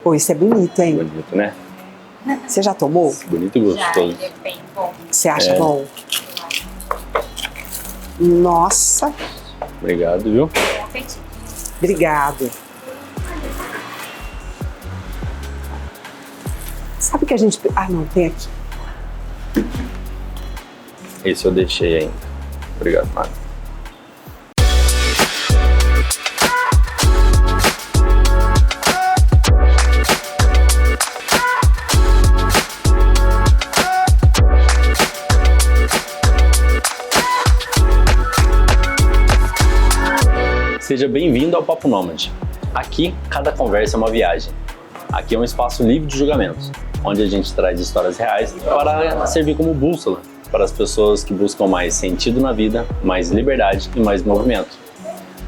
Pô, isso é bonito, hein? Bonito, né? Você já tomou? Bonito e gostoso. Já, ele é bem bom. Você acha bom? Nossa, Obrigado, viu? Bom apetite. obrigado. Sabe o que a gente... Ah, não, tem aqui. Esse eu deixei ainda. Obrigado, Mário. Seja bem-vindo ao Papo Nômade. Aqui, cada conversa é uma viagem. Aqui é um espaço livre de julgamentos, onde a gente traz histórias reais para servir como bússola para as pessoas que buscam mais sentido na vida, mais liberdade e mais movimento.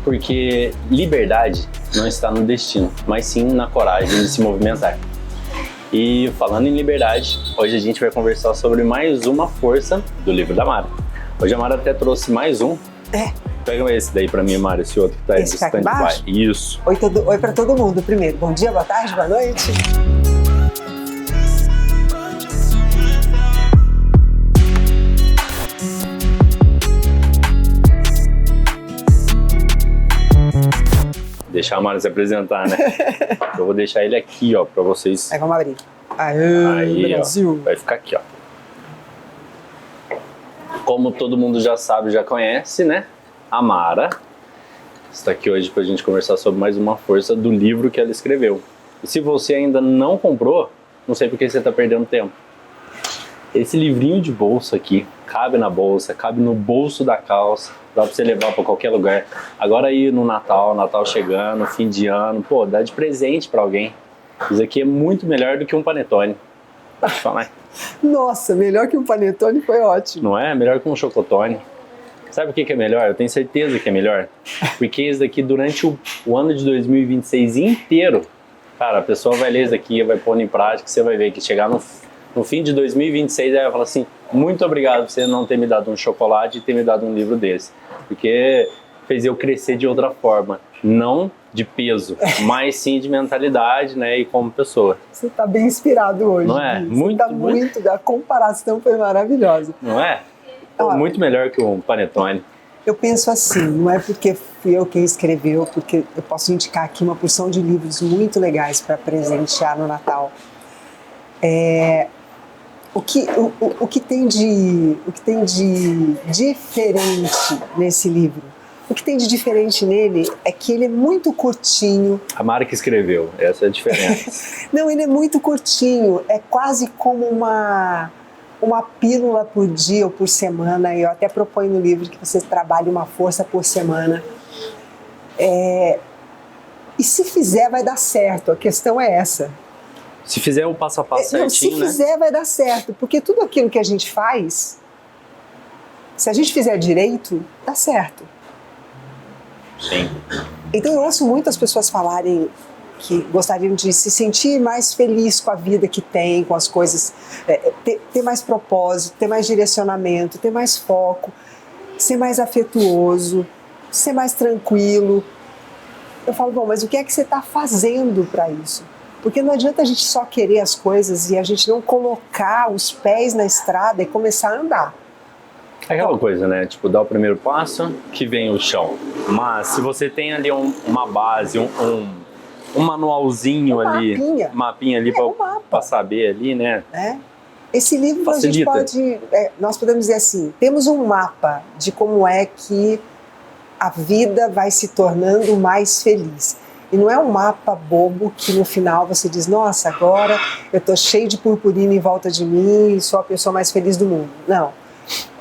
Porque liberdade não está no destino, mas sim na coragem de se movimentar. E falando em liberdade, hoje a gente vai conversar sobre mais uma força do livro da Mara. Hoje a Mara até trouxe mais um. Pega esse daí pra mim, Mário, esse outro que tá aí Esse que tá aqui embaixo? Isso. Oi pra todo mundo primeiro. Bom dia, boa tarde, boa noite. Deixar a Mara se apresentar, né? Eu vou deixar ele aqui, ó, pra vocês. Aí vamos abrir. Aí, Brasil. ó, vai ficar aqui, ó. Como todo mundo já sabe, já conhece, né? A Mara está aqui hoje pra gente conversar sobre mais uma força do livro que ela escreveu. E se você ainda não comprou, não sei por que você tá perdendo tempo. Esse livrinho de bolsa aqui, cabe na bolsa, cabe no bolso da calça, dá pra você levar pra qualquer lugar. Agora aí no Natal chegando, fim de ano, pô, dá de presente pra alguém. Isso aqui é muito melhor do que um panetone. Pode falar. Nossa, melhor que um panetone foi ótimo. Não é? Melhor que um chocotone. Sabe o que é melhor? Eu tenho certeza que é melhor. Porque isso daqui durante o ano de 2026 inteiro, cara, a pessoa vai ler isso daqui, vai pôr em prática, você vai ver que chegar no fim de 2026, ela vai falar assim, muito obrigado por você não ter me dado um chocolate e ter me dado um livro desse. Porque fez eu crescer de outra forma. Não de peso, mas sim de mentalidade, né? E como pessoa. Você tá bem inspirado hoje. Não é? Gui. Muito, Você tá muito. A comparação foi maravilhosa. Não é? Muito melhor que um panetone. Eu penso assim, não é porque fui eu quem escreveu, porque eu posso indicar aqui uma porção de livros muito legais para presentear no Natal. O que tem de diferente nesse livro? O que tem de diferente nele é que ele é muito curtinho. A Mara que escreveu, essa é a diferença. Não, ele é muito curtinho, é quase como uma pílula por dia ou por semana. Eu até proponho no livro que você trabalhe uma força por semana. E se fizer, vai dar certo. A questão é essa. Se fizer o passo a passo certinho, se fizer, vai dar certo. Porque tudo aquilo que a gente faz, se a gente fizer direito, dá certo. Sim. Então eu ouço muitas pessoas falarem que gostariam de se sentir mais feliz com a vida que tem, com as coisas, ter mais propósito, ter mais direcionamento, ter mais foco, ser mais afetuoso, ser mais tranquilo. Eu falo, bom, mas o que é que você está fazendo para isso? Porque não adianta a gente só querer as coisas e a gente não colocar os pés na estrada e começar a andar. É aquela coisa, né? Tipo, dá o primeiro passo, que vem o chão. Mas se você tem ali uma base, um manualzinho ali, mapinha ali para saber ali, né? Esse livro facilita. Nós podemos dizer assim, temos um mapa de como é que a vida vai se tornando mais feliz. E não é um mapa bobo que no final você diz, nossa, agora eu tô cheio de purpurina em volta de mim e sou a pessoa mais feliz do mundo. Não.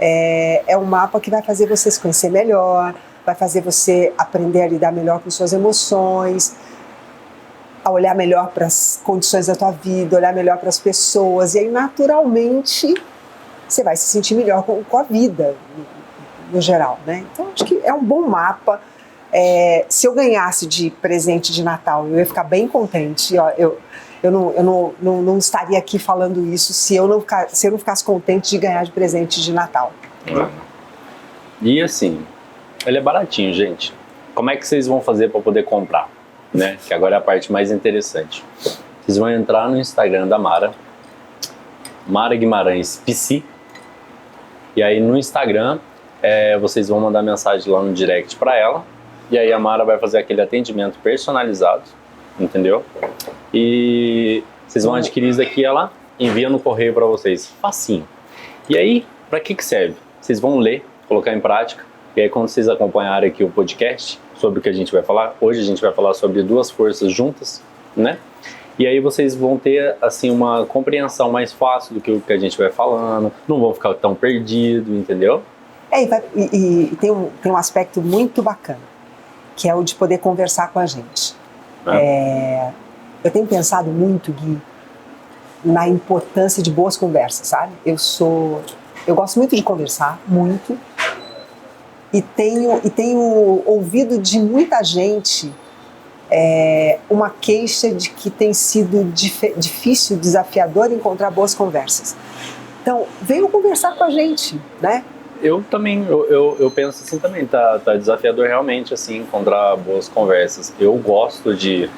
É um mapa que vai fazer você se conhecer melhor, vai fazer você aprender a lidar melhor com suas emoções, a olhar melhor para as condições da tua vida, olhar melhor para as pessoas, e aí naturalmente você vai se sentir melhor com a vida no geral, né? Então acho que é um bom mapa. Se eu ganhasse de presente de Natal, eu ia ficar bem contente. Eu não estaria aqui falando isso se eu não ficasse contente de ganhar de presente de Natal. E assim, ele é baratinho, gente. Como é que vocês vão fazer para poder comprar? Né? Que agora é a parte mais interessante. Vocês vão entrar no Instagram da Mara, Mara Guimarães PC, e aí no Instagram vocês vão mandar mensagem lá no direct para ela, e aí a Mara vai fazer aquele atendimento personalizado, entendeu? E vocês vão adquirir isso daqui, ela envia no correio para vocês, facinho. E aí, para que serve? Vocês vão ler, colocar em prática, e aí quando vocês acompanharem aqui o podcast sobre o que a gente vai falar, hoje a gente vai falar sobre duas forças juntas, né? E aí vocês vão ter, assim, uma compreensão mais fácil do que o que a gente vai falando, não vão ficar tão perdidos, entendeu? E tem um aspecto muito bacana, que é o de poder conversar com a gente. Eu tenho pensado muito, Gui, na importância de boas conversas, sabe? Eu gosto muito de conversar, muito, e tenho ouvido de muita gente uma queixa de que tem sido difícil, desafiador encontrar boas conversas. Então, venham conversar com a gente, né? Eu também, eu penso assim também, tá desafiador realmente, assim, encontrar boas conversas. Eu gosto de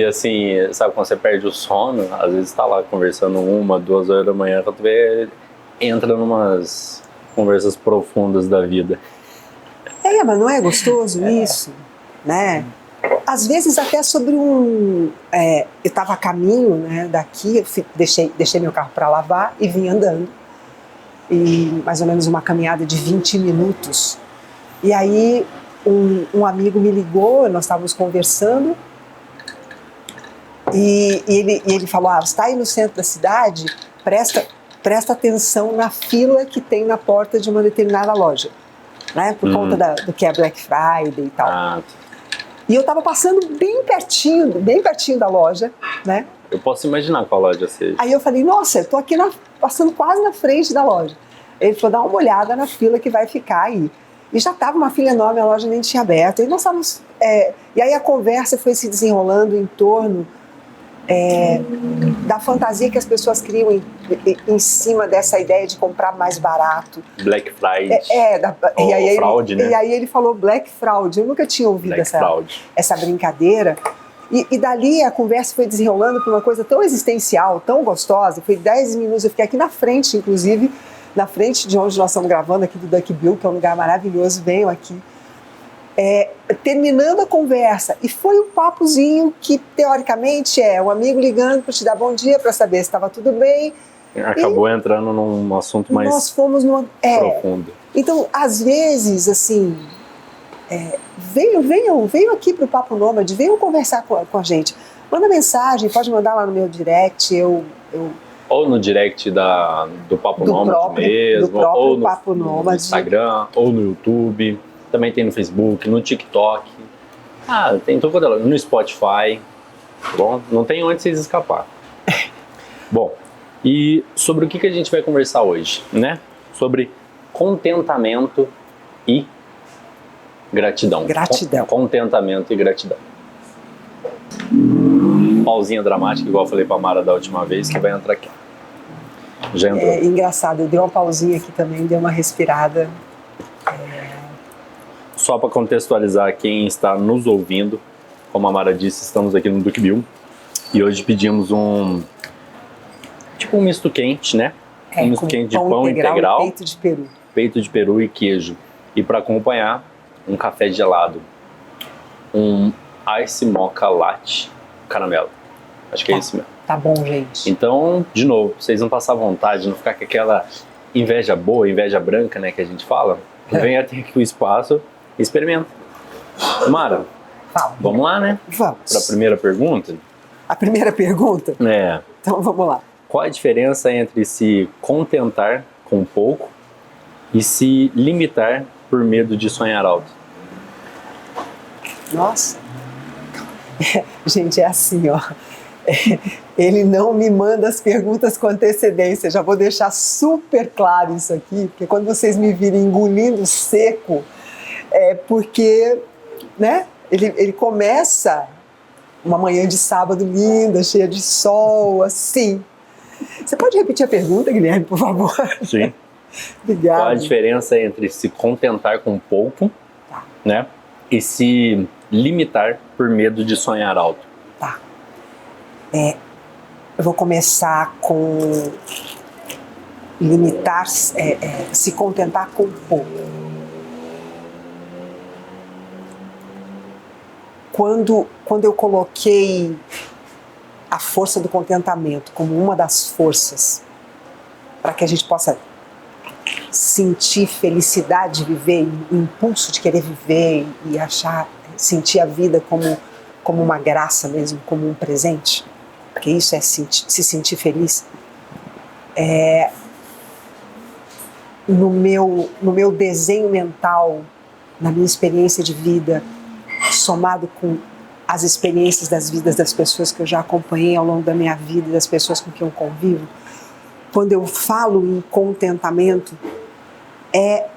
assim, sabe, quando você perde o sono, às vezes tá lá conversando 1, 2 horas da manhã, quando tu entra numas conversas profundas da vida. Mas não é gostoso isso, né? Às vezes até sobre eu estava a caminho, né, daqui, deixei meu carro para lavar e vim andando, e mais ou menos uma caminhada de 20 minutos, e aí um amigo me ligou, nós estávamos conversando, e ele falou, você está aí no centro da cidade, presta atenção na fila que tem na porta de uma determinada loja, né, por conta do que é Black Friday e tal. E eu estava passando bem pertinho da loja, né? Eu posso imaginar qual loja seja. Aí eu falei, nossa, eu tô aqui passando quase na frente da loja. Ele falou, dá uma olhada na fila que vai ficar aí. E já estava uma fila enorme, a loja nem tinha aberto. E nós estávamos, e aí a conversa foi se desenrolando em torno da fantasia que as pessoas criam em cima dessa ideia de comprar mais barato. Black Friday. E aí fraude, né? E aí ele falou Black Fraud. Eu nunca tinha ouvido essa brincadeira. E dali a conversa foi desenrolando para uma coisa tão existencial, tão gostosa. Foi 10 minutos, eu fiquei aqui na frente, inclusive, na frente de onde nós estamos gravando, aqui do Duck Bill, que é um lugar maravilhoso, venham aqui. Terminando a conversa, e foi um papozinho que teoricamente um amigo ligando para te dar bom dia, para saber se estava tudo bem. Acabou entrando num assunto mais nós fomos profundo. Então, às vezes, assim, venham aqui para o Papo Nômade, venham conversar com a gente. Manda mensagem, pode mandar lá no meu direct, ou no direct do Papo Nômade mesmo, ou no Instagram, ou no YouTube. Também tem no Facebook, no TikTok, tem todo quanto, no Spotify, bom? Não tem onde vocês escapar. Bom, e sobre o que a gente vai conversar hoje, né? Sobre contentamento e gratidão. Contentamento e gratidão. Pausinha dramática, igual eu falei pra Mara da última vez, que vai entrar aqui. Já entrou. Engraçado, eu dei uma pausinha aqui também, dei uma respirada. Só para contextualizar quem está nos ouvindo, como a Mara disse, estamos aqui no Duck Bill e hoje pedimos um misto quente, né? Um misto quente de pão integral, peito de peru e queijo. E para acompanhar, um café gelado, um ice mocha latte caramelo. Acho que é isso mesmo. Tá bom, gente. Então, de novo, vocês não passar vontade, não ficar com aquela inveja boa, inveja branca, né, que a gente fala. Venha até aqui o espaço. Experimenta. Mara, vamos lá, né? Vamos. Para a primeira pergunta? A primeira pergunta? Então vamos lá. Qual a diferença entre se contentar com pouco e se limitar por medo de sonhar alto? Nossa. Gente, é assim, ó. Ele não me manda as perguntas com antecedência. Já vou deixar super claro isso aqui, porque quando vocês me virem engolindo seco, porque, né, ele começa uma manhã de sábado linda, cheia de sol, assim. Você pode repetir a pergunta, Guilherme, por favor? Sim. Obrigada. Qual a diferença entre se contentar com pouco, né, e se limitar por medo de sonhar alto? Tá. Eu vou começar com limitar, se contentar com pouco. Quando eu coloquei a força do contentamento como uma das forças para que a gente possa sentir felicidade de viver, o impulso de querer viver e sentir a vida como uma graça mesmo, como um presente, porque isso é se sentir feliz. No meu desenho mental, na minha experiência de vida, somado com as experiências das vidas das pessoas que eu já acompanhei ao longo da minha vida e das pessoas com quem eu convivo, quando eu falo em contentamento, é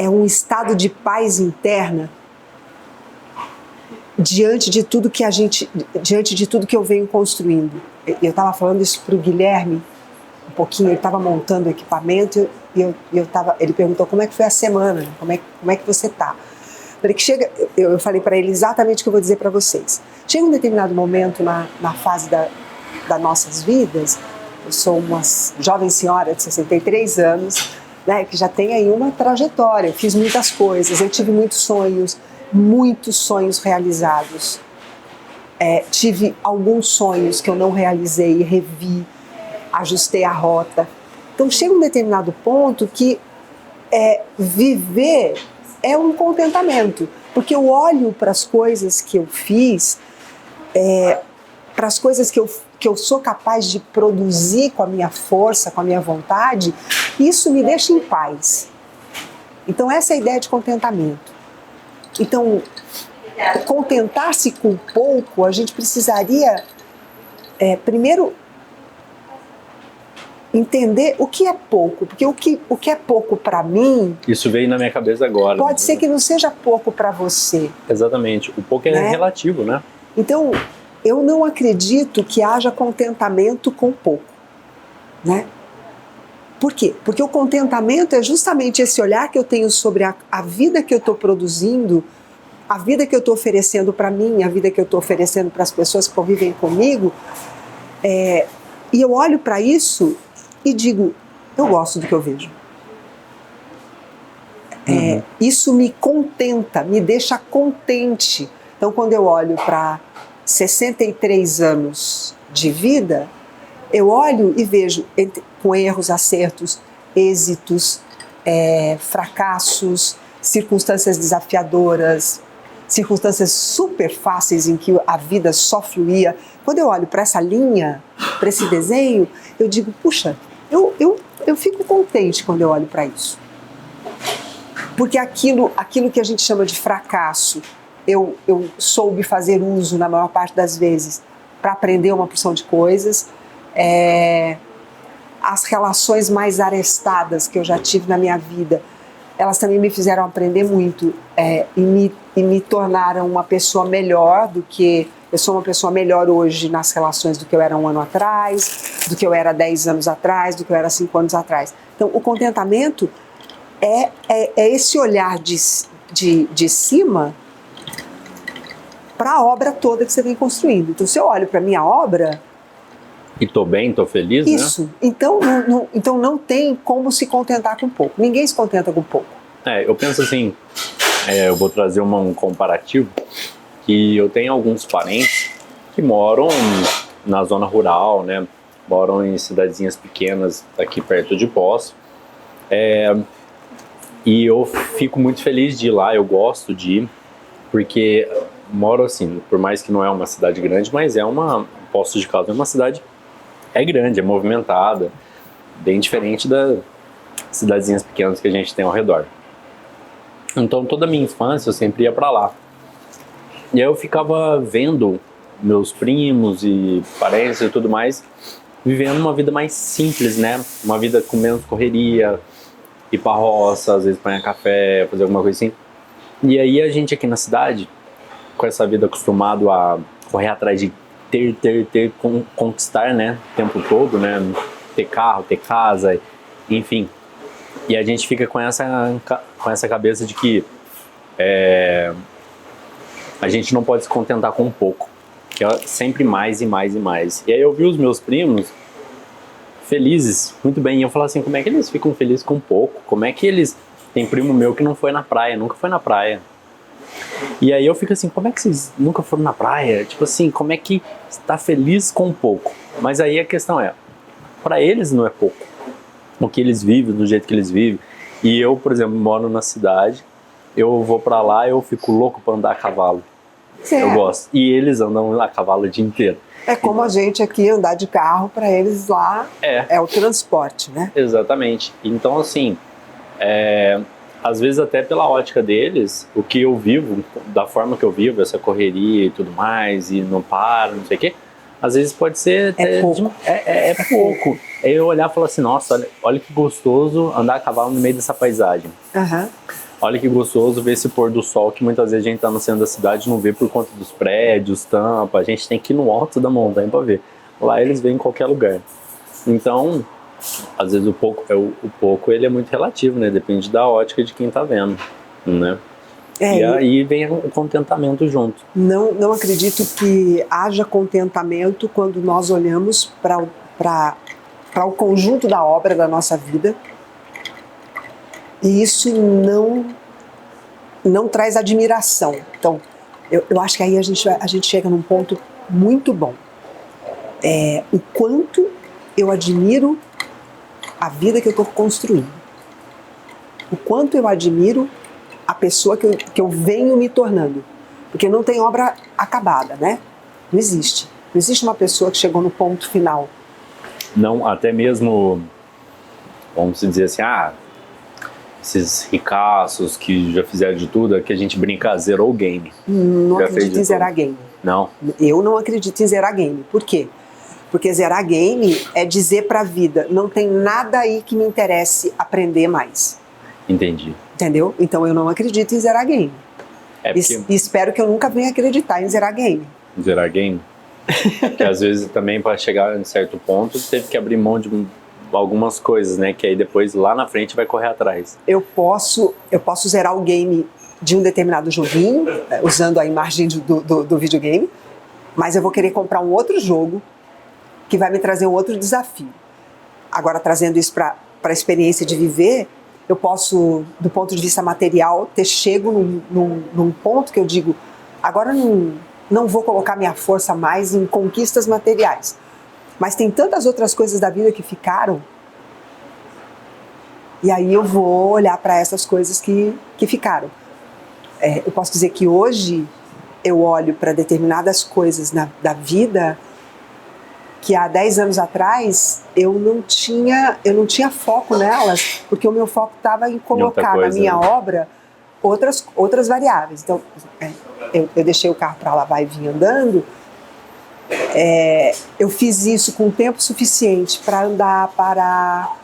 um estado de paz interna diante de tudo que eu venho construindo. Eu estava falando isso para o Guilherme um pouquinho, ele estava montando o equipamento e ele perguntou como é que foi a semana, como é que você está. Eu falei para ele exatamente o que eu vou dizer para vocês. Chega um determinado momento na fase das nossas vidas, eu sou uma jovem senhora de 63 anos, né, que já tem aí uma trajetória, eu fiz muitas coisas, eu tive muitos sonhos realizados. Tive alguns sonhos que eu não realizei, revi, ajustei a rota. Então chega um determinado ponto que viver é um contentamento, porque eu olho para as coisas que eu fiz, para as coisas que eu sou capaz de produzir com a minha força, com a minha vontade, isso me deixa em paz. Então essa é a ideia de contentamento. Então, contentar-se com pouco, a gente precisaria primeiro entender o que é pouco, porque o que é pouco para mim... Isso veio na minha cabeça agora. Pode ser que não seja pouco para você. Exatamente, o pouco é relativo, né? Então, eu não acredito que haja contentamento com pouco, né? Por quê? Porque o contentamento é justamente esse olhar que eu tenho sobre a vida que eu estou produzindo, a vida que eu estou oferecendo para mim, a vida que eu estou oferecendo para as pessoas que convivem comigo, e eu olho para isso e digo, eu gosto do que eu vejo. Isso me contenta, me deixa contente. Então, quando eu olho para 63 anos de vida, eu olho e vejo com erros, acertos, êxitos, fracassos, circunstâncias desafiadoras, circunstâncias super fáceis em que a vida só fluía. Quando eu olho para essa linha, para esse desenho, eu digo, puxa, eu fico contente quando eu olho para isso. Porque aquilo que a gente chama de fracasso, eu soube fazer uso, na maior parte das vezes, para aprender uma porção de coisas. As relações mais arestadas que eu já tive na minha vida, elas também me fizeram aprender muito e me tornaram uma pessoa melhor do que... Eu sou uma pessoa melhor hoje nas relações do que eu era 1 ano atrás, do que eu era 10 anos atrás, do que eu era 5 anos atrás. Então, o contentamento é esse olhar de cima para a obra toda que você vem construindo. Então, se eu olho para a minha obra... E tô bem, tô feliz, isso, né? Então não tem como se contentar com pouco. Ninguém se contenta com pouco. Eu penso assim, eu vou trazer um comparativo, que eu tenho alguns parentes que moram na zona rural, né? Moram em cidadezinhas pequenas aqui perto de Poços. E eu fico muito feliz de ir lá, eu gosto de ir, porque moro assim, por mais que não é uma cidade grande, mas Poços de Caldas é uma cidade grande, é movimentada, bem diferente das cidadezinhas pequenas que a gente tem ao redor. Então toda a minha infância eu sempre ia para lá. E aí eu ficava vendo meus primos e parentes e tudo mais, vivendo uma vida mais simples, né? Uma vida com menos correria, ir pra roça, às vezes apanhar café, fazer alguma coisa assim. E aí a gente aqui na cidade, com essa vida acostumado a correr atrás de conquistar, né? O tempo todo, né? Ter carro, ter casa, enfim. E a gente fica com essa cabeça de que a gente não pode se contentar com pouco. que é sempre mais e mais e mais. E aí eu vi os meus primos felizes, muito bem, e eu falava assim, como é que eles ficam felizes com pouco? Como é que eles... Tem primo meu que não foi na praia, nunca foi na praia. E aí eu fico assim, como é que vocês nunca foram na praia? Tipo assim, como é que está feliz com pouco? Mas aí a questão é, para eles não é pouco. O que eles vivem, do jeito que eles vivem. E eu, por exemplo, moro na cidade, eu vou para lá, eu fico louco para andar a cavalo. Eu gosto. E eles andam a cavalo o dia inteiro. É como a gente aqui andar de carro, para eles lá é o transporte, né? Exatamente. Então, assim, às vezes até pela ótica deles, o que eu vivo, da forma que eu vivo, essa correria e tudo mais, e não para, não sei o quê, às vezes pode ser... pouco. É pouco. Aí eu olhar e falar assim, nossa, olha que gostoso andar a cavalo no meio dessa paisagem. Uhum. Olha que gostoso ver esse pôr do sol que muitas vezes a gente tá no centro da cidade e não vê por conta dos prédios, tampa, a gente tem que ir no alto da montanha para ver. Lá eles veem em qualquer lugar. Então, às vezes o pouco ele é muito relativo, né? Depende da ótica de quem tá vendo, né? E aí vem o contentamento junto. Não acredito que haja contentamento quando nós olhamos para o conjunto da obra da nossa vida. E isso não traz admiração. Então, eu acho que aí a gente chega num ponto muito bom. O quanto eu admiro a vida que eu estou construindo. O quanto eu admiro a pessoa que eu venho me tornando. Porque não tem obra acabada, né? Não existe. Não existe uma pessoa que chegou no ponto final. Não, até mesmo, vamos dizer assim, esses ricaços que já fizeram de tudo, que a gente brinca, zerou o game. Não acredito em zerar game. Não? Eu não acredito em zerar game. Por quê? Porque zerar game é dizer para a vida, não tem nada aí que me interesse aprender mais. Entendi. Entendeu? Então eu não acredito em zerar game. Porque... E espero que eu nunca venha acreditar em zerar game. Zerar game? Porque às vezes também para chegar em certo ponto teve que abrir mão de algumas coisas, né? Que aí depois lá na frente vai correr atrás. Eu posso zerar o game de um determinado joguinho, usando a imagem do videogame, mas eu vou querer comprar um outro jogo que vai me trazer um outro desafio. Agora, trazendo isso para a experiência de viver, eu posso, do ponto de vista material, chego num ponto que eu digo, agora não vou colocar minha força mais em conquistas materiais. Mas tem tantas outras coisas da vida que ficaram, e aí eu vou olhar para essas coisas que ficaram. Eu posso dizer que hoje eu olho para determinadas coisas da vida que há 10 anos atrás eu não tinha foco nelas, porque o meu foco estava em colocar na minha obra outras variáveis. Então, eu deixei o carro para lavar e vim andando. Eu fiz isso com tempo suficiente para andar, parar,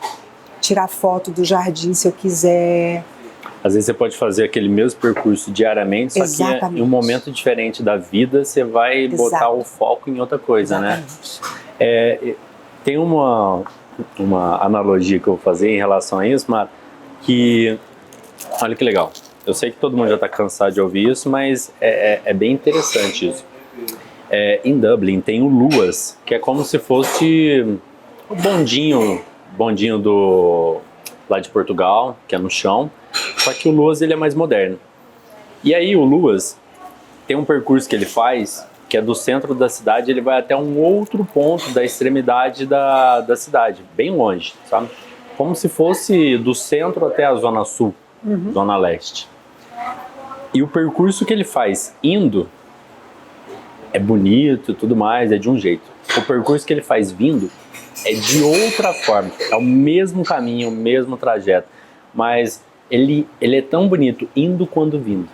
tirar foto do jardim se eu quiser. Às vezes você pode fazer aquele mesmo percurso diariamente, só Exatamente. que em um momento diferente da vida você vai botar o foco em outra coisa, Exatamente. Né? Tem uma analogia que eu vou fazer em relação a isso, Mara, que, olha que legal, eu sei que todo mundo já está cansado de ouvir isso, mas é bem interessante isso. Em Dublin tem o Luas, que é como se fosse o bondinho lá de Portugal, que é no chão, só que o Luas ele é mais moderno. E aí o Luas tem um percurso que ele faz, que é do centro da cidade, ele vai até um outro ponto da extremidade da cidade, bem longe, sabe? Como se fosse do centro até a zona sul, zona leste. E o percurso que ele faz indo é bonito e tudo mais, é de um jeito. O percurso que ele faz vindo é de outra forma, é o mesmo caminho, o mesmo trajeto, mas ele é tão bonito indo quanto vindo.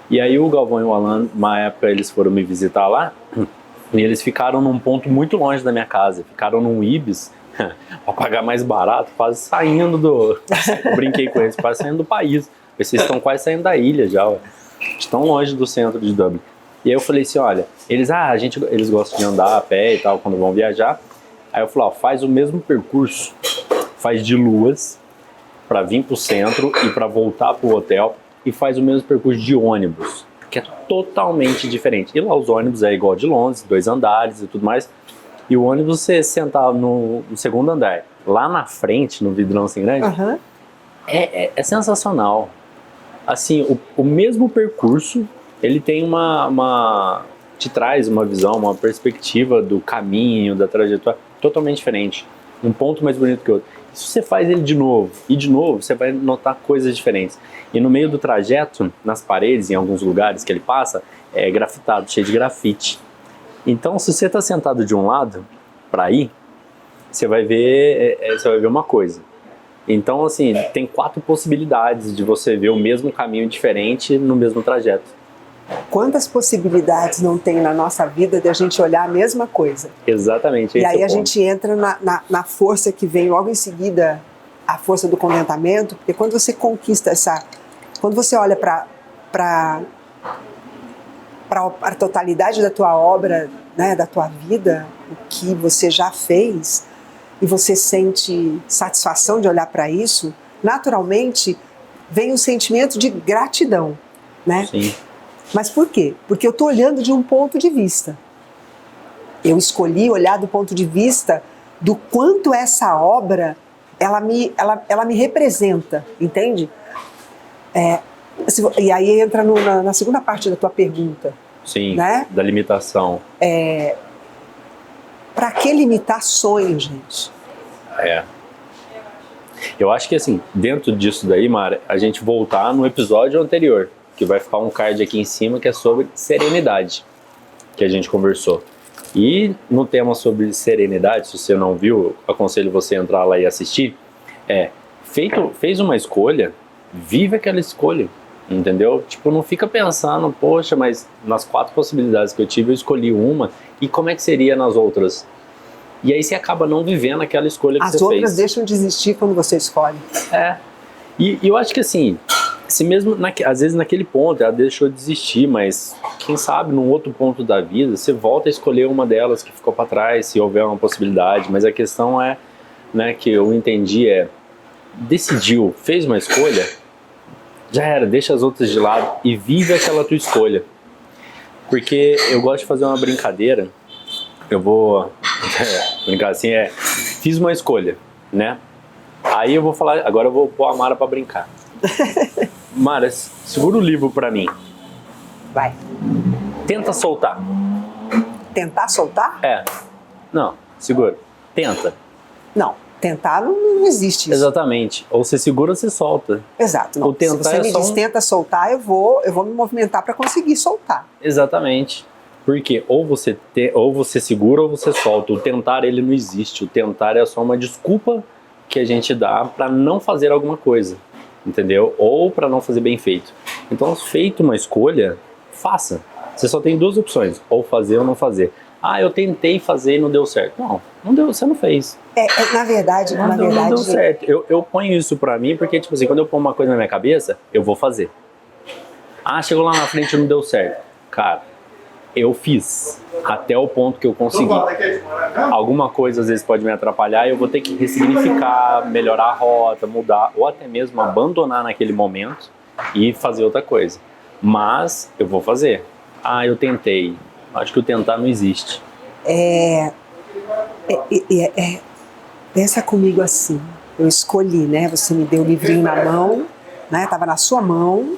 E aí o Galvão e o Alan, uma época eles foram me visitar lá, e eles ficaram num ponto muito longe da minha casa, ficaram num Ibis, para pagar mais barato, quase saindo eu brinquei com eles, quase saindo do país. Vocês estão quase saindo da ilha já, estão longe do centro de Dublin. E aí eu falei assim, olha, eles gostam de andar a pé e tal, quando vão viajar. Aí eu falei, faz o mesmo percurso, faz de Luas, para vir pro centro e para voltar pro hotel, e faz o mesmo percurso de ônibus, que é totalmente diferente. E lá os ônibus é igual de Londres, 2 andares e tudo mais. E o ônibus você sentar no segundo andar, lá na frente, no vidrão assim grande, é sensacional. Assim, o mesmo percurso, ele tem te traz uma visão, uma perspectiva do caminho, da trajetória totalmente diferente. Um ponto mais bonito que o outro. E se você faz ele de novo, você vai notar coisas diferentes. E no meio do trajeto, nas paredes, em alguns lugares que ele passa, é grafitado, cheio de grafite. Então, se você está sentado de um lado para ir, você vai ver uma coisa. Então, assim, tem 4 possibilidades de você ver o mesmo caminho diferente no mesmo trajeto. Quantas possibilidades não tem na nossa vida de a gente olhar a mesma coisa? Exatamente. E aí a gente entra na força que vem logo em seguida, a força do contentamento, porque quando você conquista quando você olha para a totalidade da tua obra, né, da tua vida, o que você já fez, e você sente satisfação de olhar para isso, naturalmente vem um sentimento de gratidão, né? Sim. Mas por quê? Porque eu estou olhando de um ponto de vista. Eu escolhi olhar do ponto de vista do quanto essa obra ela me representa, entende? E aí entra na segunda parte da tua pergunta. Sim, né? Da limitação. Para que limitar sonhos, gente? Eu acho que assim, dentro disso daí, Mara, a gente voltar no episódio anterior, que vai ficar um card aqui em cima que é sobre serenidade, que a gente conversou. E no tema sobre serenidade, se você não viu, aconselho você a entrar lá e assistir. Fez uma escolha, vive aquela escolha, entendeu? Tipo, não fica pensando, poxa, mas nas 4 possibilidades que eu tive, eu escolhi uma, e como é que seria nas outras? E aí você acaba não vivendo aquela escolha que você fez. As outras deixam de existir quando você escolhe. E eu acho que assim, se mesmo às vezes naquele ponto ela deixou de existir, mas quem sabe num outro ponto da vida você volta a escolher uma delas que ficou para trás, se houver uma possibilidade. Mas a questão né, que eu entendi decidiu, fez uma escolha, já era, deixa as outras de lado e vive aquela tua escolha. Porque eu gosto de fazer uma brincadeira, eu vou brincar assim, fiz uma escolha, né? Aí eu vou falar, agora eu vou pôr a Mara pra brincar. Mara, segura o livro pra mim. Vai. Tenta soltar. Tentar soltar? Não, segura. Tenta. Não, tentar não existe isso. Exatamente. Ou você segura ou você solta. Exto. Não. Se você me diz tenta soltar, eu vou me movimentar pra conseguir soltar. Exatamente. Porque ou você segura ou você solta. O tentar, ele não existe. O tentar é só uma desculpa que a gente dá para não fazer alguma coisa, entendeu? Ou para não fazer bem feito. Então, feito uma escolha, faça. Você só tem 2 opções, ou fazer ou não fazer. Eu tentei fazer e não deu certo. Não deu, você não fez. Na verdade... Não deu certo. Eu ponho isso pra mim porque, tipo assim, quando eu ponho uma coisa na minha cabeça, eu vou fazer. Chegou lá na frente e não deu certo. Cara, eu fiz até o ponto que eu consegui. Alguma coisa às vezes pode me atrapalhar e eu vou ter que ressignificar, melhorar a rota, mudar, ou até mesmo abandonar naquele momento e fazer outra coisa. Mas eu vou fazer. Eu tentei. Acho que o tentar não existe. Pensa comigo assim. Eu escolhi, né? Você me deu o livrinho na mão, né? Tava na sua mão.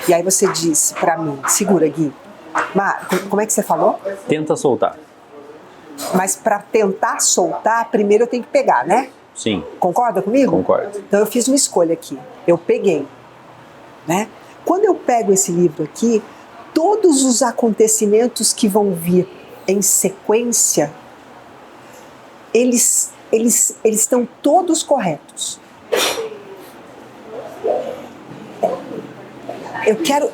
E aí você disse pra mim, segura, Gui. Como é que você falou? Tenta soltar. Mas para tentar soltar, primeiro eu tenho que pegar, né? Sim. Concorda comigo? Concordo. Então eu fiz uma escolha aqui. Eu peguei, né? Quando eu pego esse livro aqui, todos os acontecimentos que vão vir em sequência, eles estão todos corretos.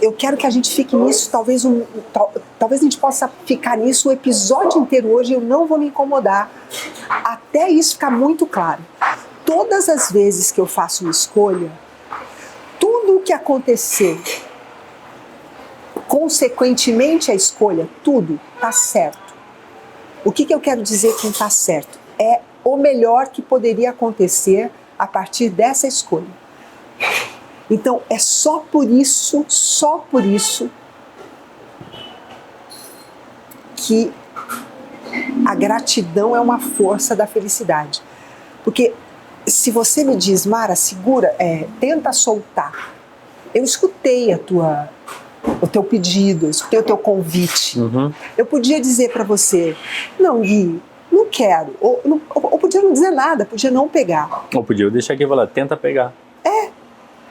Eu quero que a gente fique nisso, talvez a gente possa ficar nisso o episódio inteiro hoje, eu não vou me incomodar, até isso ficar muito claro. Todas as vezes que eu faço uma escolha, tudo o que acontecer, consequentemente a escolha, tudo está certo. O que eu quero dizer com está certo? É o melhor que poderia acontecer a partir dessa escolha. Então, é só por isso que a gratidão é uma força da felicidade. Porque se você me diz, Mara, segura, tenta soltar. Eu escutei o teu pedido, eu escutei o teu convite. Eu podia dizer para você, não, Gui, não quero. Ou podia não dizer nada, podia não pegar. Ou podia eu deixar aqui e falar, tenta pegar.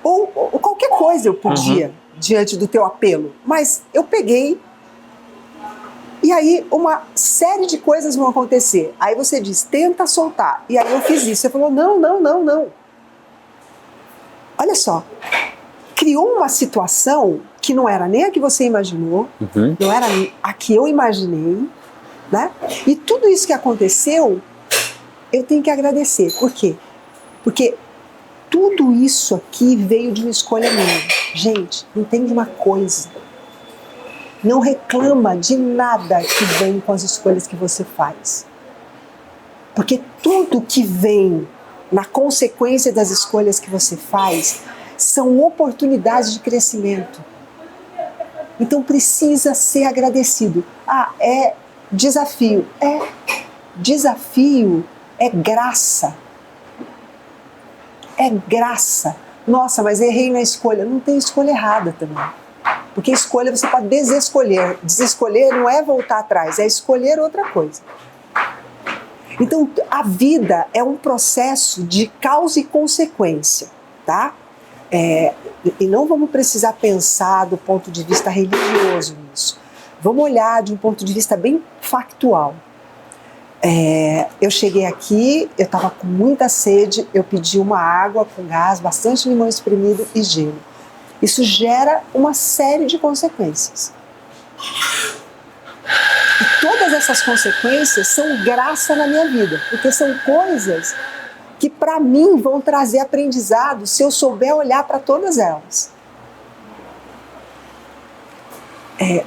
Ou qualquer coisa eu podia, diante do teu apelo. Mas eu peguei, e aí uma série de coisas vão acontecer. Aí você diz, tenta soltar. E aí eu fiz isso. Você falou, não. Olha só, criou uma situação que não era nem a que você imaginou, não era a que eu imaginei, né? E tudo isso que aconteceu, eu tenho que agradecer. Por quê? Porque tudo isso aqui veio de uma escolha minha. Gente, entende uma coisa. Não reclama de nada que vem com as escolhas que você faz. Porque tudo que vem na consequência das escolhas que você faz são oportunidades de crescimento. Então precisa ser agradecido. É desafio. Desafio é graça. É graça. Nossa, mas errei na escolha. Não tem escolha errada também. Porque escolha você pode desescolher. Desescolher não é voltar atrás, é escolher outra coisa. Então, a vida é um processo de causa e consequência, tá? E não vamos precisar pensar do ponto de vista religioso nisso. Vamos olhar de um ponto de vista bem factual. Eu cheguei aqui, eu estava com muita sede, eu pedi uma água com gás, bastante limão espremido e gelo. Isso gera uma série de consequências. E todas essas consequências são graça na minha vida, porque são coisas que para mim vão trazer aprendizado se eu souber olhar para todas elas.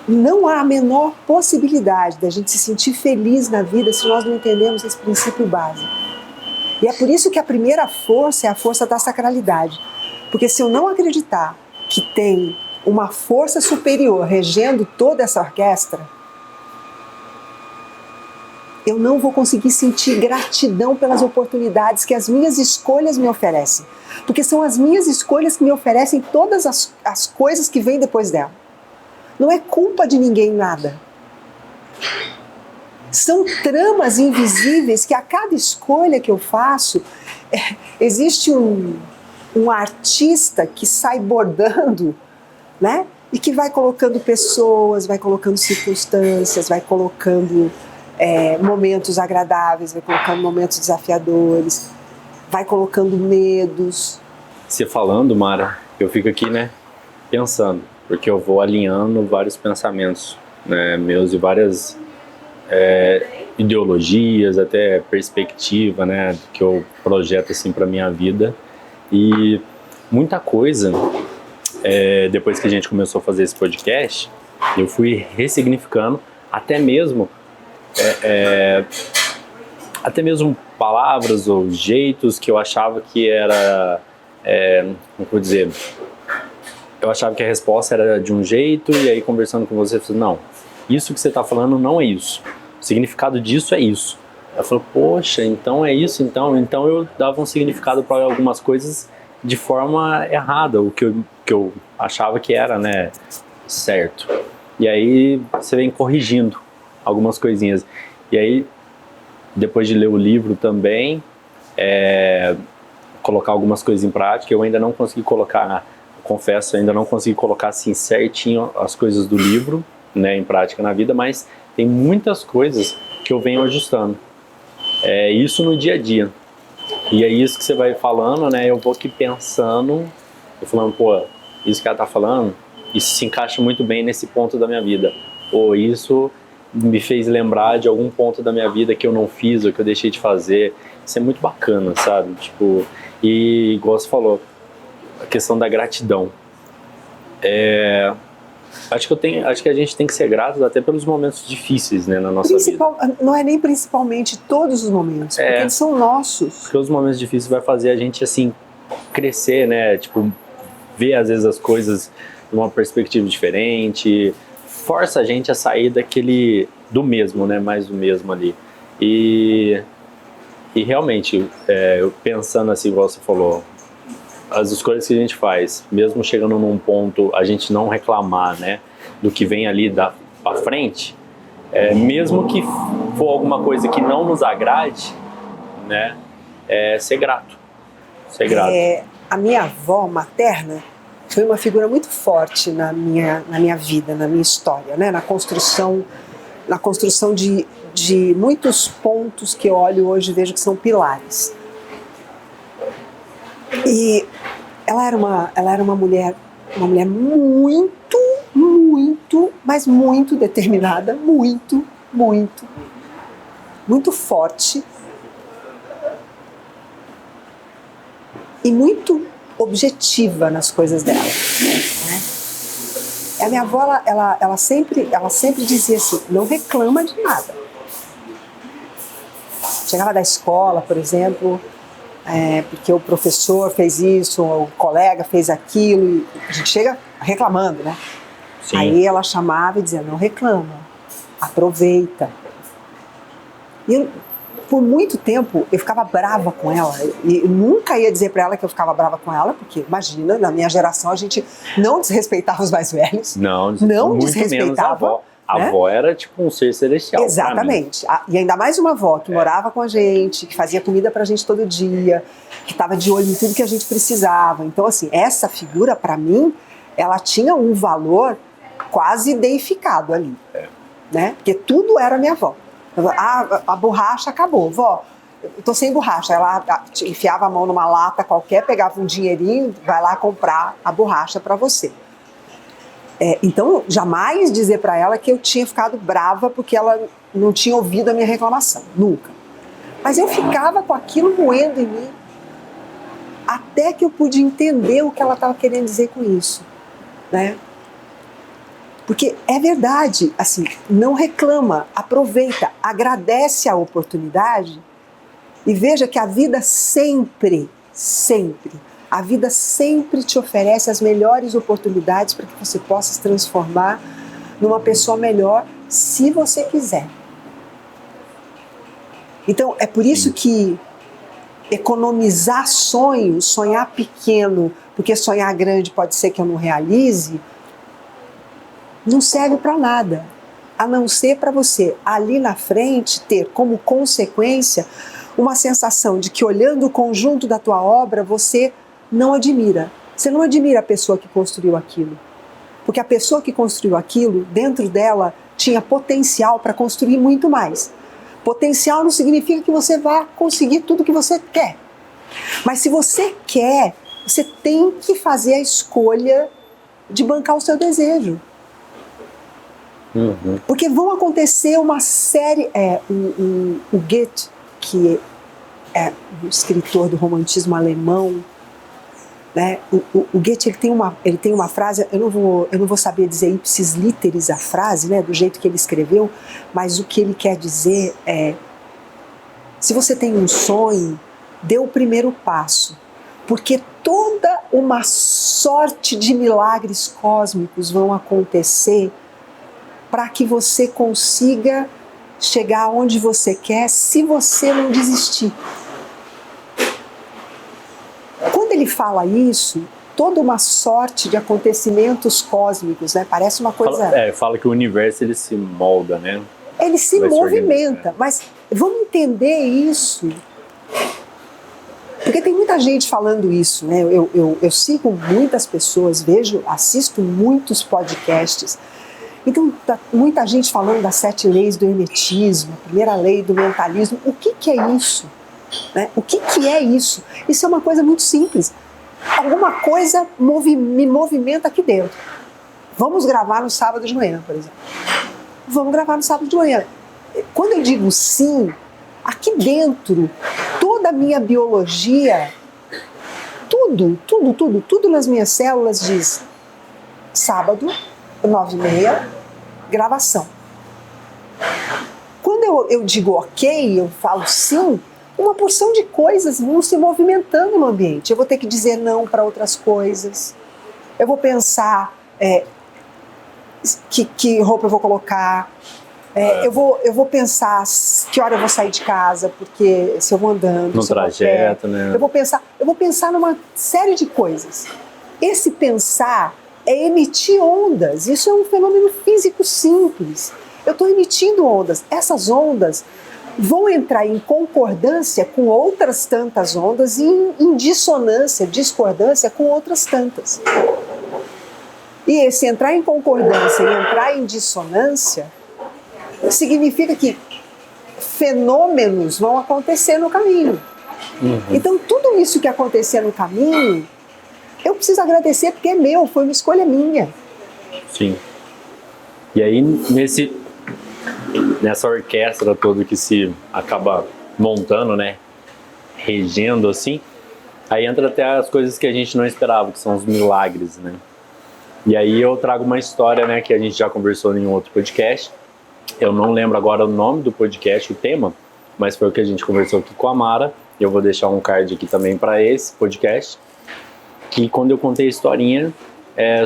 Não há a menor possibilidade da gente se sentir feliz na vida se nós não entendemos esse princípio básico. E é por isso que a primeira força é a força da sacralidade. Porque se eu não acreditar que tem uma força superior regendo toda essa orquestra, eu não vou conseguir sentir gratidão pelas oportunidades que as minhas escolhas me oferecem. Porque são as minhas escolhas que me oferecem todas as coisas que vêm depois dela. Não é culpa de ninguém nada. São tramas invisíveis que a cada escolha que eu faço, existe um artista que sai bordando, né? E que vai colocando pessoas, vai colocando circunstâncias, vai colocando momentos agradáveis, vai colocando momentos desafiadores, vai colocando medos. Você falando, Mara, eu fico aqui, né, pensando, porque eu vou alinhando vários pensamentos, né, meus e várias ideologias, até perspectiva, né, que eu projeto assim para minha vida. E muita coisa, depois que a gente começou a fazer esse podcast, eu fui ressignificando até mesmo palavras ou jeitos que eu achava que era, como eu vou dizer, eu achava que a resposta era de um jeito, e aí conversando com você, eu falei, não, isso que você está falando não é isso, o significado disso é isso. Eu falei, poxa, então é isso, então eu dava um significado para algumas coisas de forma errada, o que eu achava que era, né, certo. E aí você vem corrigindo algumas coisinhas. E aí, depois de ler o livro também, colocar algumas coisas em prática, eu ainda não consegui colocar, confesso, ainda não consegui colocar assim certinho as coisas do livro, né, em prática na vida, mas tem muitas coisas que eu venho ajustando. Isso no dia a dia. E é isso que você vai falando, né? Eu vou aqui pensando, eu falando, pô, isso que ela tá falando, isso se encaixa muito bem nesse ponto da minha vida. Pô, isso me fez lembrar de algum ponto da minha vida que eu não fiz ou que eu deixei de fazer. Isso é muito bacana, sabe? Tipo, e igual você falou, a questão da gratidão. Acho que a gente tem que ser grato até pelos momentos difíceis, né, na nossa vida. Não é nem principalmente todos os momentos, porque eles são nossos. Porque os momentos difíceis vai fazer a gente, assim, crescer, né, tipo, ver às vezes as coisas de uma perspectiva diferente, força a gente a sair do mesmo, né? Mais do mesmo ali. E realmente, eu pensando assim, igual você falou, as escolhas que a gente faz, mesmo chegando num ponto, a gente não reclamar, né? Do que vem ali pra frente, mesmo que for alguma coisa que não nos agrade, né? Ser grato. Ser grato. A minha avó materna foi uma figura muito forte na minha vida, na minha história, né? Na construção de muitos pontos que eu olho hoje e vejo que são pilares. E ela era uma mulher muito, muito, mas muito determinada, muito, muito, muito forte e muito objetiva nas coisas dela, né? A minha avó, ela sempre dizia assim, não reclama de nada. Chegava da escola, por exemplo, porque o professor fez isso, o colega fez aquilo, e a gente chega reclamando, né? Sim. Aí ela chamava e dizia, não reclama, aproveita. E por muito tempo eu ficava brava com ela, e eu nunca ia dizer para ela que eu ficava brava com ela, porque imagina, na minha geração a gente não desrespeitava os mais velhos, não desrespeitava. A avó era tipo um ser celestial. Exatamente. E ainda mais uma avó que morava com a gente, que fazia comida pra gente todo dia, que estava de olho em tudo que a gente precisava. Então, assim, essa figura, pra mim, ela tinha um valor quase deificado ali. Né? Porque tudo era minha avó. A borracha acabou. Vó, eu tô sem borracha. Ela enfiava a mão numa lata qualquer, pegava um dinheirinho, vai lá comprar a borracha pra você. Então, jamais dizer para ela que eu tinha ficado brava porque ela não tinha ouvido a minha reclamação, nunca. Mas eu ficava com aquilo moendo em mim, até que eu pude entender o que ela estava querendo dizer com isso, né? Porque é verdade, assim, não reclama, aproveita, agradece a oportunidade e veja que a vida sempre te oferece as melhores oportunidades para que você possa se transformar numa pessoa melhor, se você quiser. Então, é por isso que economizar sonhos, sonhar pequeno, porque sonhar grande pode ser que eu não realize, não serve para nada, a não ser para você, ali na frente, ter como consequência uma sensação de que, olhando o conjunto da tua obra, você não admira. Você não admira a pessoa que construiu aquilo. Porque a pessoa que construiu aquilo, dentro dela, tinha potencial para construir muito mais. Potencial não significa que você vá conseguir tudo que você quer. Mas se você quer, você tem que fazer a escolha de bancar o seu desejo. Uhum. Porque vão acontecer uma série... O Goethe, que é um escritor do romantismo alemão, né? O Goethe ele tem uma frase, eu não vou saber dizer ipsis literis a frase, né, do jeito que ele escreveu, mas o que ele quer dizer é: se você tem um sonho, dê o primeiro passo, porque toda uma sorte de milagres cósmicos vão acontecer para que você consiga chegar onde você quer, se você não desistir. Quando ele fala isso, toda uma sorte de acontecimentos cósmicos, né? Parece uma coisa... Fala que o universo ele se molda, né? Ele se movimenta, mas vamos entender isso. Porque tem muita gente falando isso, né? Eu sigo muitas pessoas, assisto muitos podcasts. Então, tá muita gente falando das 7 leis do hermetismo, a primeira lei do mentalismo. O que é isso? Né? O que é isso? Isso é uma coisa muito simples. Alguma coisa me movimenta aqui dentro. Vamos gravar no sábado de manhã, por exemplo. Vamos gravar no sábado de manhã. Quando eu digo sim, aqui dentro, toda a minha biologia, tudo nas minhas células diz sábado, 9h30, gravação. Quando eu digo ok, eu falo sim, uma porção de coisas vão se movimentando no ambiente. Eu vou ter que dizer não para outras coisas. Eu vou pensar, que roupa eu vou colocar. Eu vou pensar que hora eu vou sair de casa, porque se eu vou andando, no trajeto, né? Eu vou pensar numa série de coisas. Esse pensar é emitir ondas. Isso é um fenômeno físico simples. Eu estou emitindo ondas. Essas ondas vão entrar em concordância com outras tantas ondas e em dissonância, discordância com outras tantas. E esse entrar em concordância e entrar em dissonância significa que fenômenos vão acontecer no caminho. Então, tudo isso que acontecer no caminho, eu preciso agradecer porque é meu, foi uma escolha minha. Sim. E aí, nessa orquestra toda que se acaba montando, né, regendo assim, aí entra até as coisas que a gente não esperava, que são os milagres, né. E aí eu trago uma história, né, que a gente já conversou em um outro podcast. Eu não lembro agora o nome do podcast, o tema, mas foi o que a gente conversou aqui com a Mara. Eu vou deixar um card aqui também para esse podcast, que quando eu contei a historinha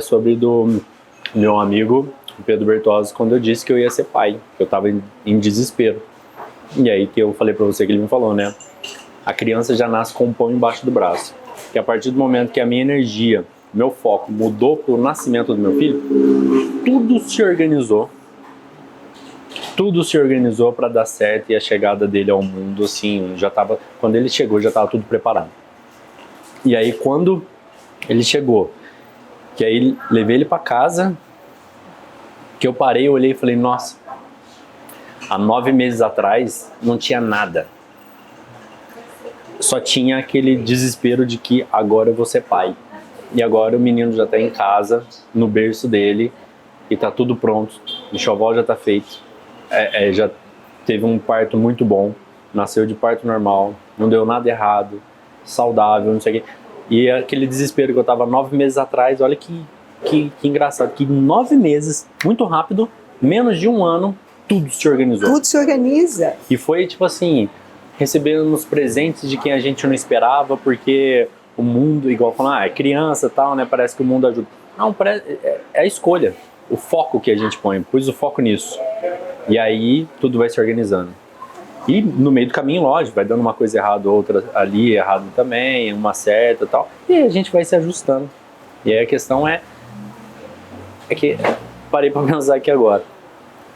sobre do meu amigo Pedro Bertozzi, quando eu disse que eu ia ser pai, que eu estava em desespero. E aí que eu falei para você que ele me falou, né? A criança já nasce com um pão embaixo do braço. Que a partir do momento que a minha energia, meu foco mudou para o nascimento do meu filho, tudo se organizou. Tudo se organizou para dar certo, e a chegada dele ao mundo, assim, quando ele chegou, já estava tudo preparado. E aí, quando ele chegou, que aí levei ele para casa, que eu parei, eu olhei e falei, nossa, há 9 meses atrás não tinha nada. Só tinha aquele desespero de que agora eu vou ser pai. E agora o menino já está em casa, no berço dele, e está tudo pronto, o enxoval já está feito. Já teve um parto muito bom, nasceu de parto normal, não deu nada errado, saudável, não sei o quê. E aquele desespero que eu tava 9 meses atrás, olha que engraçado, que 9 meses, muito rápido, menos de um ano, tudo se organizou. Tudo se organiza. E foi tipo assim, recebendo os presentes de quem a gente não esperava, porque o mundo, igual falando, é criança e tal, né, parece que o mundo ajuda. Não, é a escolha, o foco que a gente põe, pus o foco nisso. E aí tudo vai se organizando. E no meio do caminho, lógico, vai dando uma coisa errada, outra ali errado também, uma certa e tal. E aí a gente vai se ajustando. E aí a questão é que parei para pensar aqui agora.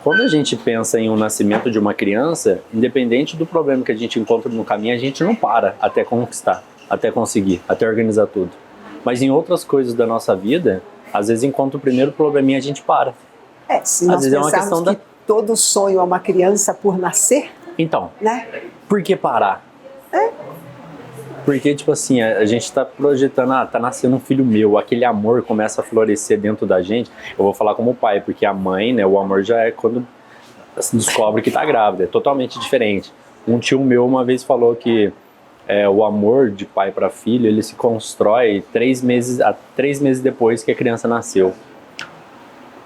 Quando a gente pensa em um nascimento de uma criança, independente do problema que a gente encontra no caminho, a gente não para até conquistar, até conseguir, até organizar tudo. Mas em outras coisas da nossa vida, às vezes encontra o primeiro probleminha, a gente para. Se nós pensarmos que todo sonho é uma criança por nascer, então, né? Por que parar? Porque, tipo assim, a gente tá projetando, tá nascendo um filho meu, aquele amor começa a florescer dentro da gente. Eu vou falar como pai, porque a mãe, né, o amor já é quando se descobre que tá grávida, é totalmente diferente. Um tio meu uma vez falou que o amor de pai para filho, ele se constrói 3 meses depois que a criança nasceu.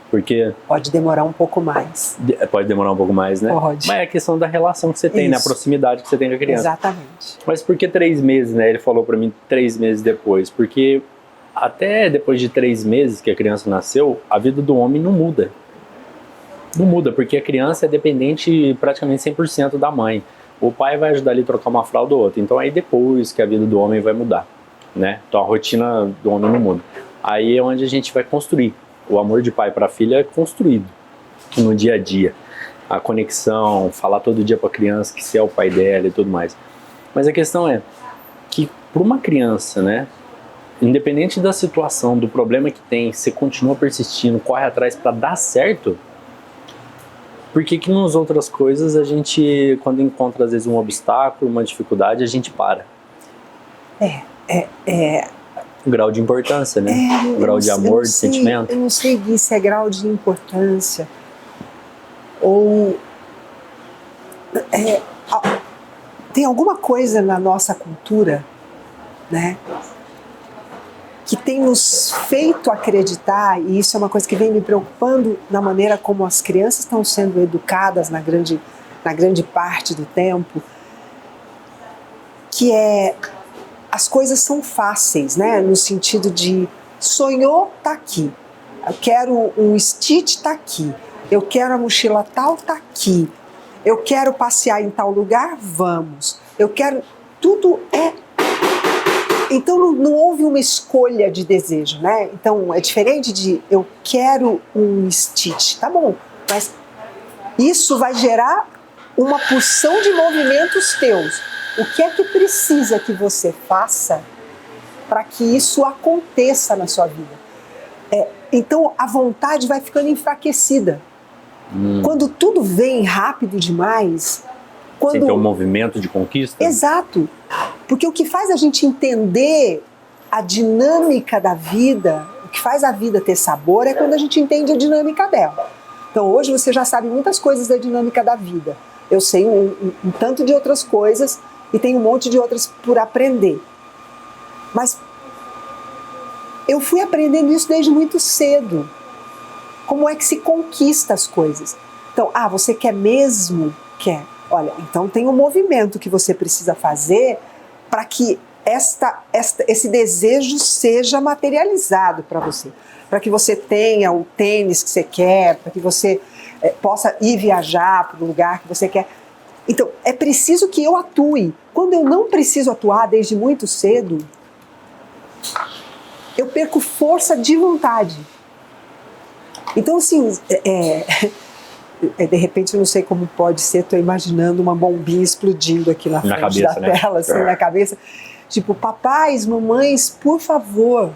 Porque pode demorar um pouco mais. Pode demorar um pouco mais, né? Pode. Mas é a questão da relação que você tem, né? A proximidade que você tem com a criança. Exatamente. Mas por que 3 meses, né? Ele falou pra mim 3 meses depois. Porque até depois de 3 meses que a criança nasceu, a vida do homem não muda. Não muda, porque a criança é dependente praticamente 100% da mãe. O pai vai ajudar ele a trocar uma fralda ou outra. Então aí depois que a vida do homem vai mudar, né? Então a rotina do homem não muda. Aí é onde a gente vai construir. O amor de pai para filha é construído no dia a dia. A conexão, falar todo dia para a criança que você é o pai dela e tudo mais. Mas a questão é que para uma criança, né, independente da situação, do problema que tem, você continua persistindo, corre atrás para dar certo, por que que nas outras coisas a gente, quando encontra às vezes um obstáculo, uma dificuldade, a gente para? Grau de importância, né? Grau de amor, de sentimento. Eu não sei, Gui, se é grau de importância ou tem alguma coisa na nossa cultura, né, que tem nos feito acreditar, e isso é uma coisa que vem me preocupando na maneira como as crianças estão sendo educadas na grande parte do tempo, que as coisas são fáceis, né? No sentido de sonhou, tá aqui. Eu quero um Stitch, tá aqui. Eu quero a mochila tal, tá aqui. Eu quero passear em tal lugar, vamos. Eu quero... Tudo é... Então não houve uma escolha de desejo, né? Então é diferente de eu quero um Stitch. Tá bom, mas isso vai gerar uma porção de movimentos teus. O que é que precisa que você faça para que isso aconteça na sua vida? Então a vontade vai ficando enfraquecida. Quando tudo vem rápido demais... Sem ter um movimento de conquista? Exato. Porque o que faz a gente entender a dinâmica da vida, o que faz a vida ter sabor é quando a gente entende a dinâmica dela. Então hoje você já sabe muitas coisas da dinâmica da vida. Eu sei um tanto de outras coisas e tem um monte de outras por aprender. Mas eu fui aprendendo isso desde muito cedo. Como é que se conquista as coisas? Então, você quer mesmo? Quer. Olha, então tem um movimento que você precisa fazer para que esse desejo seja materializado para você. Para que você tenha o tênis que você quer, para que você possa ir viajar para o lugar que você quer. Então, é preciso que eu atue. Quando eu não preciso atuar desde muito cedo, eu perco força de vontade. Então, assim, de repente, eu não sei como pode ser, estou imaginando uma bombinha explodindo aqui na frente cabeça, da tela, assim, na cabeça. Tipo, papais, mamães, por favor,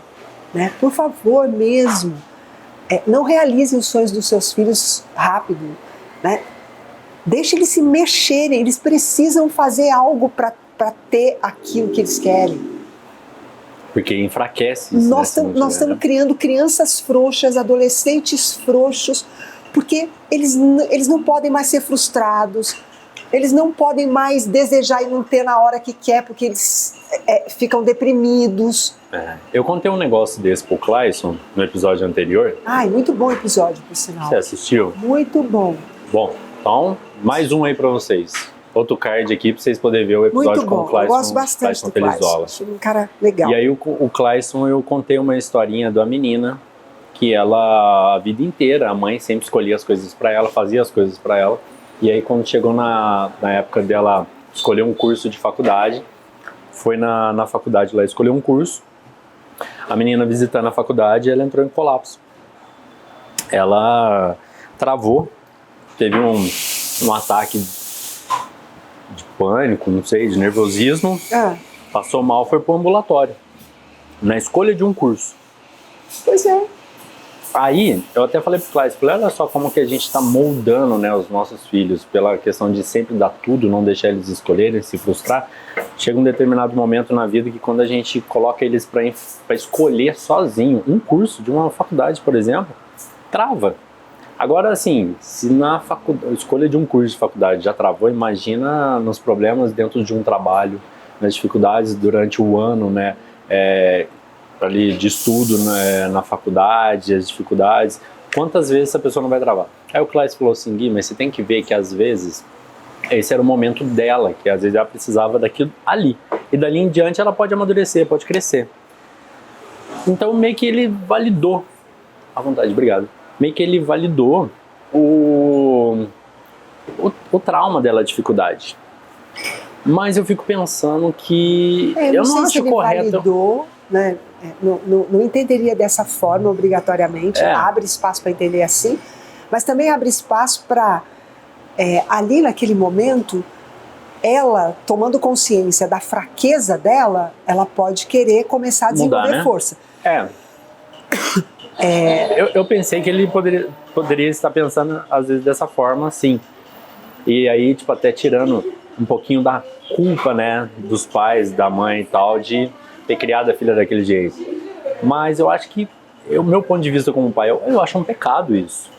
né? Por favor mesmo, não realizem os sonhos dos seus filhos rápido, né? Deixe eles se mexerem, eles precisam fazer algo para ter aquilo que eles querem. Porque enfraquece isso. Nós estamos criando crianças frouxas, adolescentes frouxos, porque eles não podem mais ser frustrados, eles não podem mais desejar e não ter na hora que quer, porque eles ficam deprimidos. Eu contei um negócio desse pro Clayson no episódio anterior. Muito bom episódio, por sinal. Você assistiu? Muito bom. Bom, então, mais um aí pra vocês. Outro card aqui pra vocês poderem ver o episódio com o Clayson. Eu gosto bastante do Clayson. Acho um cara legal. E aí o Clayson, eu contei uma historinha da menina que ela, a vida inteira, a mãe sempre escolhia as coisas pra ela, fazia as coisas pra ela. E aí quando chegou na época dela escolher um curso de faculdade, foi na faculdade lá escolher um curso. A menina visitando a faculdade, ela entrou em colapso. Ela travou, teve um ataque de pânico, não sei, de nervosismo, passou mal, foi pro ambulatório, na escolha de um curso. Pois é. Aí, eu até falei pro Clayson, olha só como que a gente está moldando, né, os nossos filhos, pela questão de sempre dar tudo, não deixar eles escolherem, se frustrar. Chega um determinado momento na vida que quando a gente coloca eles para escolher sozinho um curso de uma faculdade, por exemplo, trava. Agora, assim, se na escolha de um curso de faculdade já travou, imagina nos problemas dentro de um trabalho, nas dificuldades durante o ano, né, ali de estudo, né, na faculdade, as dificuldades, quantas vezes essa pessoa não vai travar? Aí o Clayson falou assim, Gui, mas você tem que ver que às vezes esse era o momento dela, que às vezes ela precisava daquilo ali, e dali em diante ela pode amadurecer, pode crescer. Então meio que ele validou, à vontade, obrigado, meio que ele validou o trauma dela, a dificuldade. Mas eu fico pensando que eu não acho correto. Validou, né? Não entenderia dessa forma obrigatoriamente, abre espaço para entender assim, mas também abre espaço para, ali naquele momento, ela, tomando consciência da fraqueza dela, ela pode querer começar a desenvolver, né, força. Eu pensei que ele poderia estar pensando, às vezes, dessa forma, sim. E aí, tipo, até tirando um pouquinho da culpa, né, dos pais, da mãe e tal, de ter criado a filha daquele jeito. Mas eu acho que, o meu ponto de vista como pai, eu acho um pecado isso.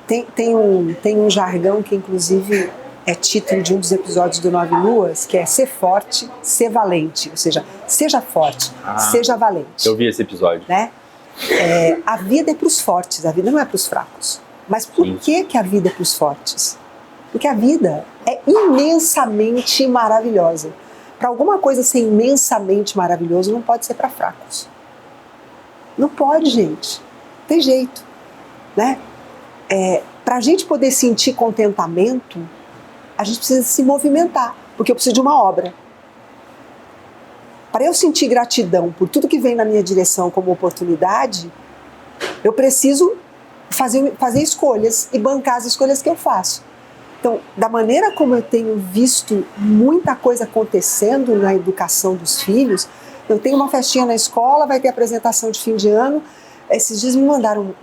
Tem um jargão que, inclusive, é título de um dos episódios do Nove Luas, que é ser forte, ser valente. Ou seja, seja forte, seja valente. Eu vi esse episódio. Né? A vida é para os fortes, a vida não é para os fracos. Mas por que a vida é para os fortes? Porque a vida é imensamente maravilhosa. Para alguma coisa ser imensamente maravilhoso, não pode ser para fracos. Não pode, gente. Não tem jeito, né? Para a gente poder sentir contentamento, a gente precisa se movimentar, porque eu preciso de uma obra. Para eu sentir gratidão por tudo que vem na minha direção como oportunidade, eu preciso fazer escolhas e bancar as escolhas que eu faço. Então, da maneira como eu tenho visto muita coisa acontecendo na educação dos filhos, eu tenho uma festinha na escola, vai ter apresentação de fim de ano. Esses dias me mandaram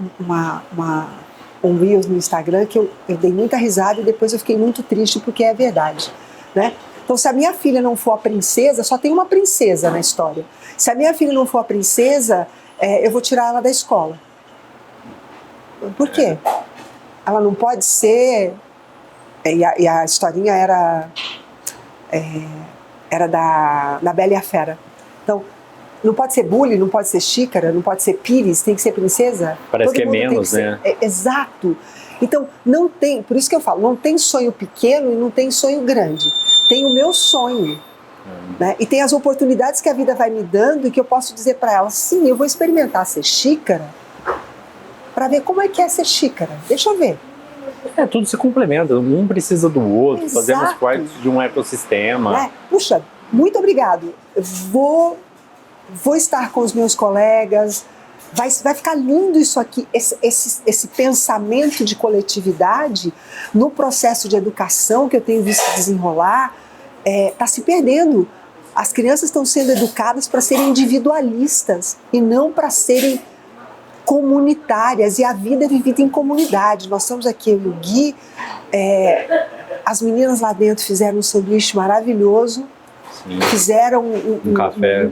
um Reels no Instagram que eu dei muita risada e depois eu fiquei muito triste porque é verdade, né? Então, se a minha filha não for a princesa, só tem uma princesa na história. Se a minha filha não for a princesa, eu vou tirar ela da escola. Por quê? Ela não pode ser... E a historinha era da Bela e a Fera. Então, não pode ser bully, não pode ser xícara, não pode ser pires, tem que ser princesa. Parece que é menos, né? Exato. Então, não tem, por isso que eu falo, não tem sonho pequeno e não tem sonho grande. Tem o meu sonho. Né? E tem as oportunidades que a vida vai me dando e que eu posso dizer para ela, sim, eu vou experimentar ser xícara para ver como é que é ser xícara. Deixa eu ver. Tudo se complementa, um precisa do outro, Exato. Fazemos parte de um ecossistema. Puxa, muito obrigado. Vou estar com os meus colegas, vai ficar lindo isso aqui, esse pensamento de coletividade no processo de educação que eu tenho visto desenrolar, está se perdendo. As crianças estão sendo educadas para serem individualistas e não para serem comunitárias, e a vida é vivida em comunidade. Nós estamos aqui, eu e o Gui, as meninas lá dentro fizeram um sanduíche maravilhoso. Sim. Fizeram um café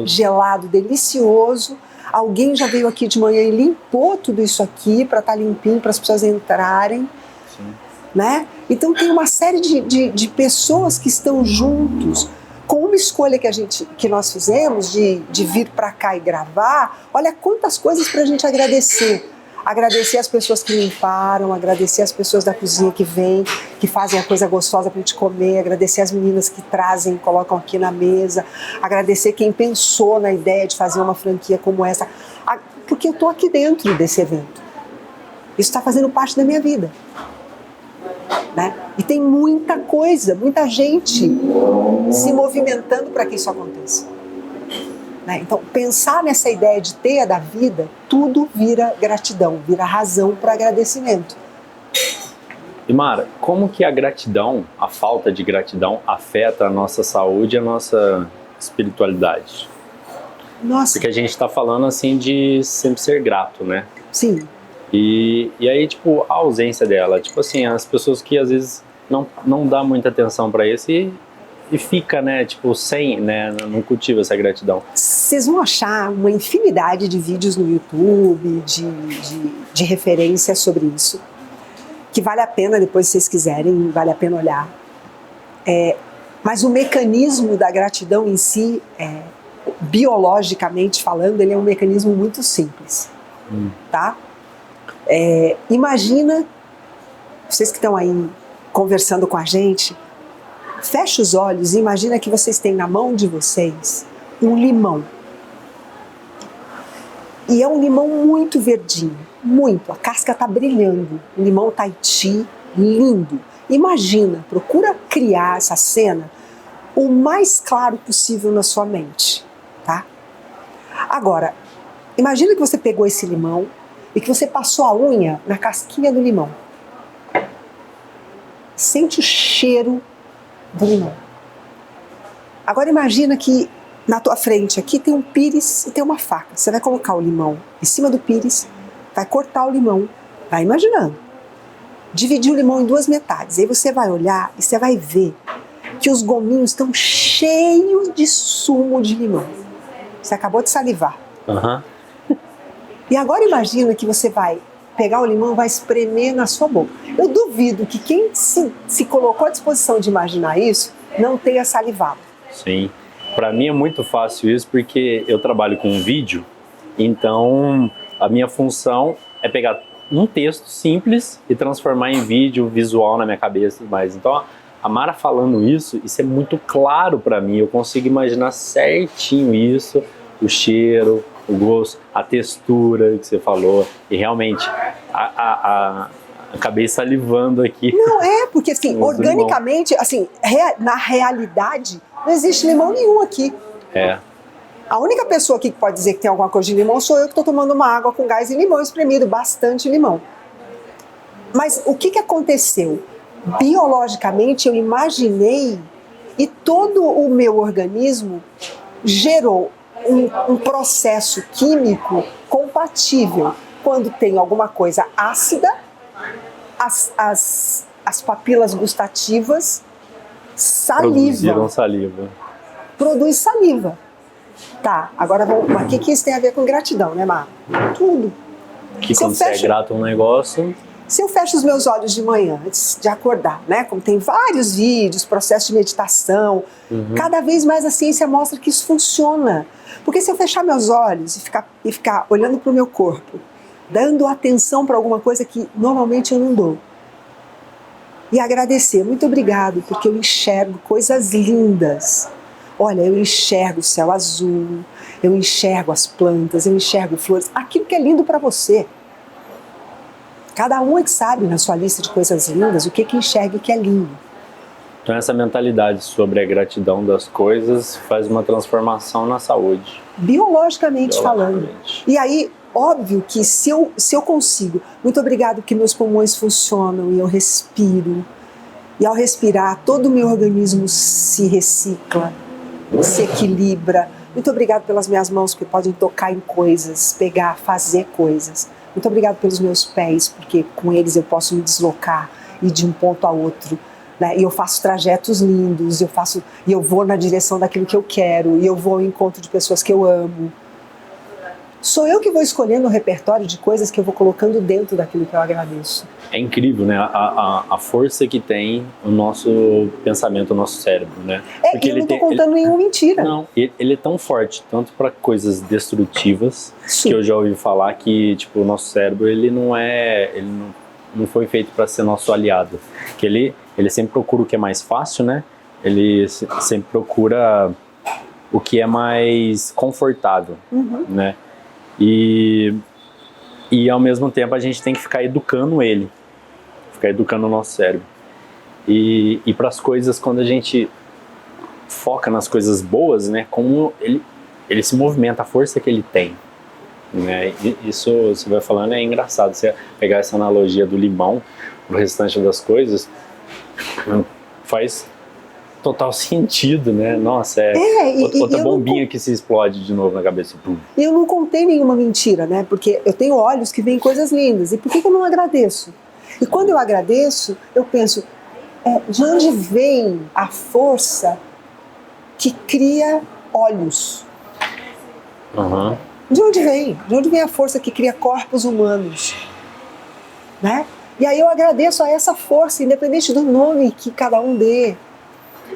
gelado delicioso. Alguém já veio aqui de manhã e limpou tudo isso aqui para estar limpinho, para as pessoas entrarem. Sim. Né? Então tem uma série de pessoas que estão juntos. Com uma escolha que nós fizemos de vir para cá e gravar, olha quantas coisas para a gente agradecer. Agradecer as pessoas que limparam, agradecer as pessoas da cozinha que vêm, que fazem a coisa gostosa para a gente comer, agradecer as meninas que trazem, colocam aqui na mesa, agradecer quem pensou na ideia de fazer uma franquia como essa, porque eu estou aqui dentro desse evento. Isso está fazendo parte da minha vida. Né? E tem muita coisa, muita gente se movimentando para que isso aconteça. Né? Então, pensar nessa ideia de teia da vida, tudo vira gratidão, vira razão para agradecimento. E Mara, como que a gratidão, a falta de gratidão, afeta a nossa saúde e a nossa espiritualidade? Nossa. Porque a gente está falando assim de sempre ser grato, né? Sim. E aí, tipo, a ausência dela, tipo assim, as pessoas que às vezes não dá muita atenção para isso e fica, né, tipo, sem, né, não cultiva essa gratidão. Vocês vão achar uma infinidade de vídeos no YouTube, de referências sobre isso, que vale a pena, depois se vocês quiserem, vale a pena olhar. Mas o mecanismo da gratidão em si, biologicamente falando, ele é um mecanismo muito simples, tá? Imagina, vocês que estão aí conversando com a gente, fecha os olhos e imagina que vocês têm na mão de vocês um limão. E é um limão muito verdinho, muito, a casca está brilhando, um limão Tahiti, lindo. Imagina, procura criar essa cena o mais claro possível na sua mente, tá? Agora, imagina que você pegou esse limão e que você passou a unha na casquinha do limão. Sente o cheiro do limão. Agora imagina que na tua frente aqui tem um pires e tem uma faca. Você vai colocar o limão em cima do pires, vai cortar o limão, vai imaginando. Dividir o limão em duas metades. Aí você vai olhar e você vai ver que os gominhos estão cheios de sumo de limão. Você acabou de salivar. Uhum. E agora imagina que você vai pegar o limão e vai espremer na sua boca. Eu duvido que quem se colocou à disposição de imaginar isso não tenha salivado. Sim. Para mim é muito fácil isso porque eu trabalho com vídeo, então a minha função é pegar um texto simples e transformar em vídeo visual na minha cabeça. Mas então a Mara falando isso é muito claro para mim, eu consigo imaginar certinho isso, o cheiro, o gosto, a textura que você falou. E realmente, acabei salivando aqui. Não é, porque assim, organicamente, assim, na realidade, não existe limão nenhum aqui. É. A única pessoa aqui que pode dizer que tem alguma coisa de limão sou eu que estou tomando uma água com gás e limão espremido, bastante limão. Mas o que aconteceu? Biologicamente eu imaginei e todo o meu organismo gerou um processo químico compatível. Quando tem alguma coisa ácida, as papilas gustativas Produziram saliva. Produz saliva. Tá, agora vamos. Mas o que isso tem a ver com gratidão, né, Mar? Tudo. Que quando você é grato a um negócio. Se eu fecho os meus olhos de manhã, antes de acordar, né? Como tem vários vídeos, processo de meditação, cada vez mais a ciência mostra que isso funciona. Porque se eu fechar meus olhos e ficar olhando para o meu corpo, dando atenção para alguma coisa que normalmente eu não dou, e agradecer, muito obrigado, porque eu enxergo coisas lindas. Olha, eu enxergo o céu azul, eu enxergo as plantas, eu enxergo flores, aquilo que é lindo para você. Cada um é que sabe na sua lista de coisas lindas o que enxerga e que é lindo. Então essa mentalidade sobre a gratidão das coisas faz uma transformação na saúde. Biologicamente falando. E aí, óbvio que se eu consigo, muito obrigado que meus pulmões funcionam e eu respiro. E ao respirar, todo o meu organismo se recicla, se equilibra. Muito obrigado pelas minhas mãos que podem tocar em coisas, pegar, fazer coisas. Muito obrigado pelos meus pés, porque com eles eu posso me deslocar, ir de um ponto a outro. Né? E eu faço trajetos lindos, e eu vou na direção daquilo que eu quero, e eu vou ao encontro de pessoas que eu amo. Sou eu que vou escolhendo o repertório de coisas que eu vou colocando dentro daquilo que eu agradeço. É incrível, né? A força que tem o nosso pensamento, o nosso cérebro, né? Porque eu não estou contando nenhuma mentira. Não, ele é tão forte, tanto para coisas destrutivas, Sim. que eu já ouvi falar que, tipo, o nosso cérebro, ele não foi feito para ser nosso aliado. Que ele sempre procura o que é mais fácil, né? Ele sempre procura o que é mais confortável, né? E ao mesmo tempo a gente tem que ficar educando ele, ficar educando o nosso cérebro. E para as coisas, quando a gente foca nas coisas boas, né, como ele se movimenta, a força que ele tem. Né? Isso, você vai falando, é engraçado. Você pegar essa analogia do limão pro restante das coisas, faz total sentido, né? Nossa, outra bombinha que se explode de novo na cabeça. E eu não contei nenhuma mentira, né? Porque eu tenho olhos que veem coisas lindas. E por que eu não agradeço? E quando eu agradeço, eu penso, de onde vem a força que cria olhos? De onde vem? De onde vem a força que cria corpos humanos? Né? E aí eu agradeço a essa força, independente do nome que cada um dê.